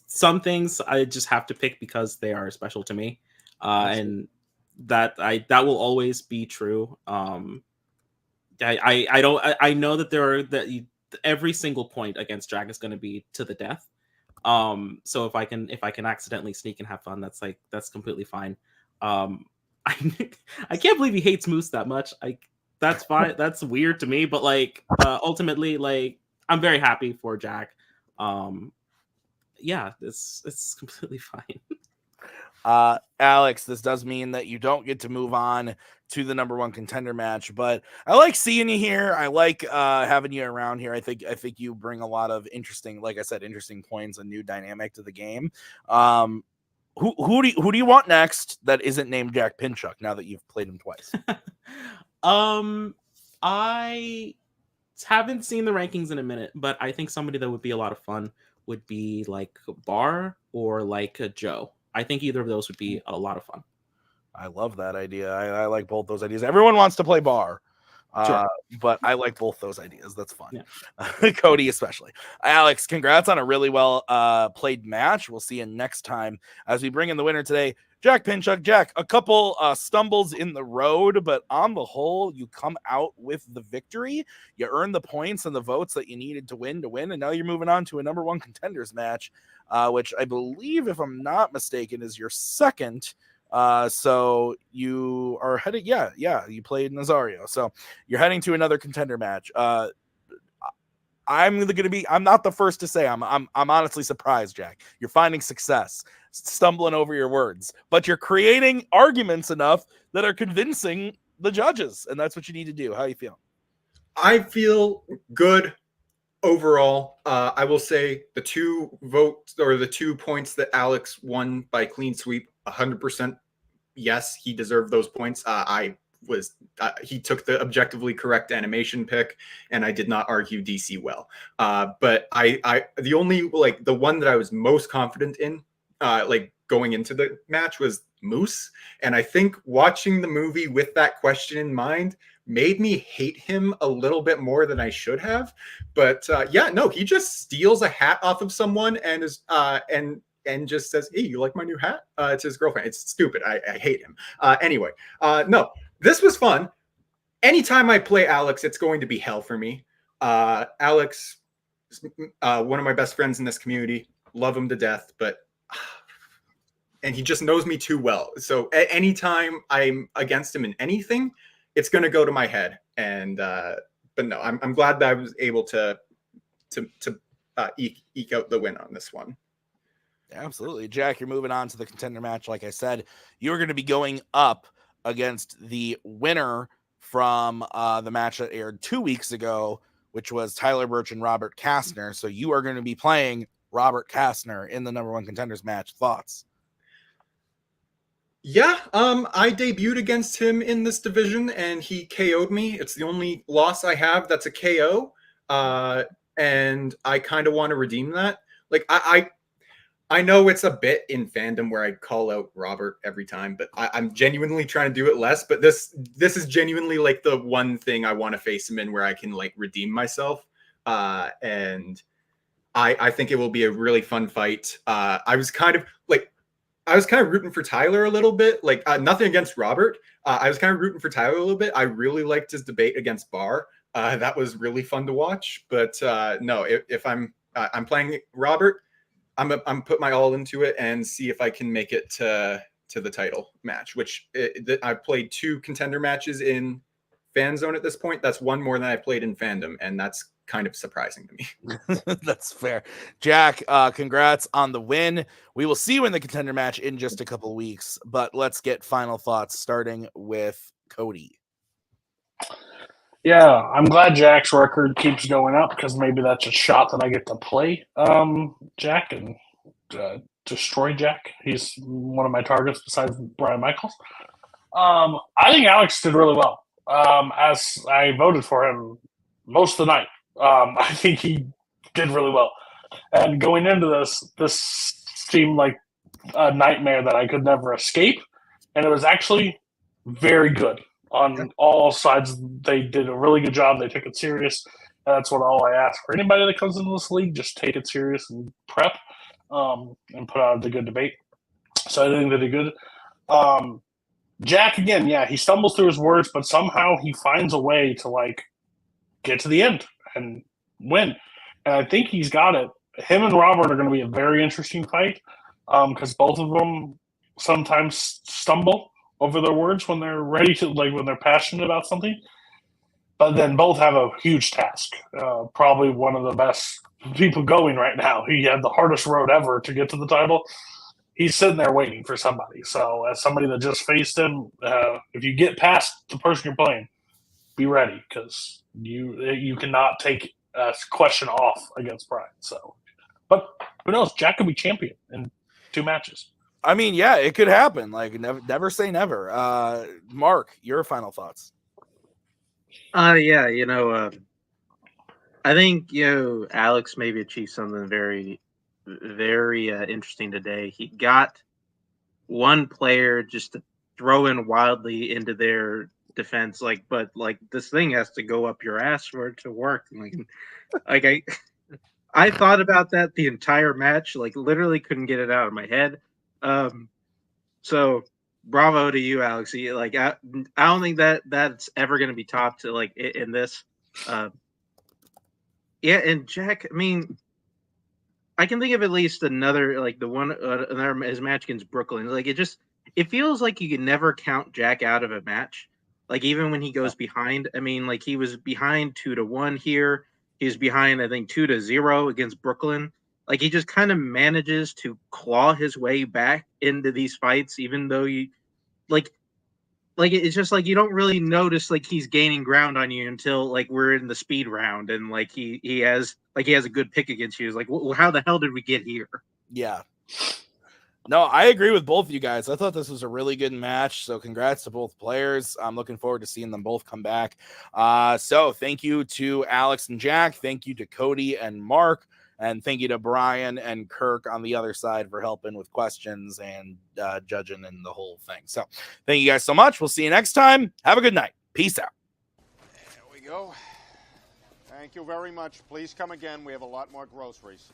Some things I just have to pick because they are special to me. And that will always be true. I know that every single point against Jack is going to be to the death. So if I can accidentally sneak and have fun, that's completely fine. I can't believe he hates Moose that much. That's fine. That's weird to me, but like ultimately, like, I'm very happy for Jack. Yeah, it's completely fine. Alex, this does mean that you don't get to move on to the number one contender match, but I like seeing you here. I like having you around here. I think you bring a lot of interesting, like I said, interesting points and new dynamic to the game. Who do you want next that isn't named Jack Pinchuk now that you've played him twice? I haven't seen the rankings in a minute, but I think somebody that would be a lot of fun would be like Bar or like a Joe. I think either of those would be a lot of fun. I love that idea. I like both those ideas. Everyone wants to play Bar. Sure. But I like both those ideas. That's fun. Yeah. Cody especially. Alex, congrats on a really well played match. We'll see you next time as we bring in the winner today, Jack Pinchuk. Jack, a couple stumbles in the road, but on the whole, you come out with the victory. You earned the points and the votes that you needed to win, and now you're moving on to a number one contenders match, which I believe, if I'm not mistaken, is your second. So you are heading, you played Nazario. So you're heading to another contender match. I'm not the first to say I'm honestly surprised, Jack. You're finding success, stumbling over your words, but you're creating arguments enough that are convincing the judges, and that's what you need to do. How you feel? I feel good overall. I will say the 2 votes or the 2 points that Alex won by clean sweep, 100%. Yes, he deserved those points. He took the objectively correct animation pick, and I did not argue DC well. But the only, like, the one that I was most confident in, going into the match was Moose. And I think watching the movie with that question in mind made me hate him a little bit more than I should have. But he just steals a hat off of someone and is and just says, "Hey, you like my new hat?" It's his girlfriend. It's stupid. I hate him. Anyway, no, this was fun. Anytime I play Alex, it's going to be hell for me. Alex is one of my best friends in this community. Love him to death, and he just knows me too well. So anytime I'm against him in anything, it's going to go to my head. And but no, I'm glad that I was able to eke out the win on this one. Absolutely. Jack, you're moving on to the contender match. Like I said, you're going to be going up against the winner from the match that aired 2 weeks ago, which was Tyler Birch and Robert Kastner. So you are going to be playing Robert Kastner in the number one contenders match. Thoughts? Yeah, I debuted against him in this division, and he KO'd me. It's the only loss I have that's a KO, and I kind of want to redeem that. Like, I know it's a bit in Fandom where I call out Robert every time, but I'm genuinely trying to do it less. But this is genuinely like the one thing I want to face him in where I can like redeem myself. And I think it will be a really fun fight. I was kind of rooting for Tyler a little bit. Like nothing against Robert. I was kind of rooting for Tyler a little bit. I really liked his debate against Barr. That was really fun to watch. But no, if I'm playing Robert, I'm put my all into it and see if I can make it to the title match, which I've played 2 contender matches in Fanzone at this point. That's one more than I played in Fandom, and that's kind of surprising to me. That's fair. Jack, congrats on the win. We will see you in the contender match in just a couple of weeks, but let's get final thoughts, starting with Cody. Yeah, I'm glad Jack's record keeps going up because maybe that's a shot that I get to play Jack and destroy Jack. He's one of my targets besides Brian Michaels. I think Alex did really well. As I voted for him most of the night, I think he did really well. And going into this seemed like a nightmare that I could never escape, and it was actually very good. On all sides, they did a really good job. They took it serious. That's what all I ask for anybody that comes into this league. Just take it serious and prep and put out a good debate. So I think they did good. Jack, again, yeah, he stumbles through his words, but somehow he finds a way to, like, get to the end and win. And I think he's got it. Him and Robert are going to be a very interesting fight because both of them sometimes stumble over their words when they're ready to, like, when they're passionate about something. But then both have a huge task. Probably one of the best people going right now. He had the hardest road ever to get to the title. he's sitting there waiting for somebody. So as somebody that just faced him, if you get past the person you're playing, be ready because you cannot take a question off against Brian. So, but who knows? Jack could be champion in 2 matches. I mean, yeah, it could happen. Like, never say never. Mark, your final thoughts? Yeah, I think Alex maybe achieved something very, very interesting today. He got one player just to throw in wildly into their defense, but this thing has to go up your ass for it to work. I thought about that the entire match, literally couldn't get it out of my head. So bravo to you, Alex. I don't think that's ever going to be topped in this. Yeah, and Jack, I mean, I can think of at least another his match against Brooklyn. It feels like you can never count Jack out of a match. Even when he goes behind, I mean, he was behind 2-1 here. He was behind, I think, 2-0 against Brooklyn. He just kind of manages to claw his way back into these fights, even though it's just you don't really notice he's gaining ground on you until we're in the speed round and he has a good pick against you. It's how the hell did we get here? Yeah. No, I agree with both of you guys. I thought this was a really good match. So congrats to both players. I'm looking forward to seeing them both come back. So thank you to Alex and Jack. Thank you to Cody and Mark. And thank you to Brian and Kirk on the other side for helping with questions and judging and the whole thing. So thank you guys so much. We'll see you next time. Have a good night. Peace out. There we go. Thank you very much. Please come again. We have a lot more groceries.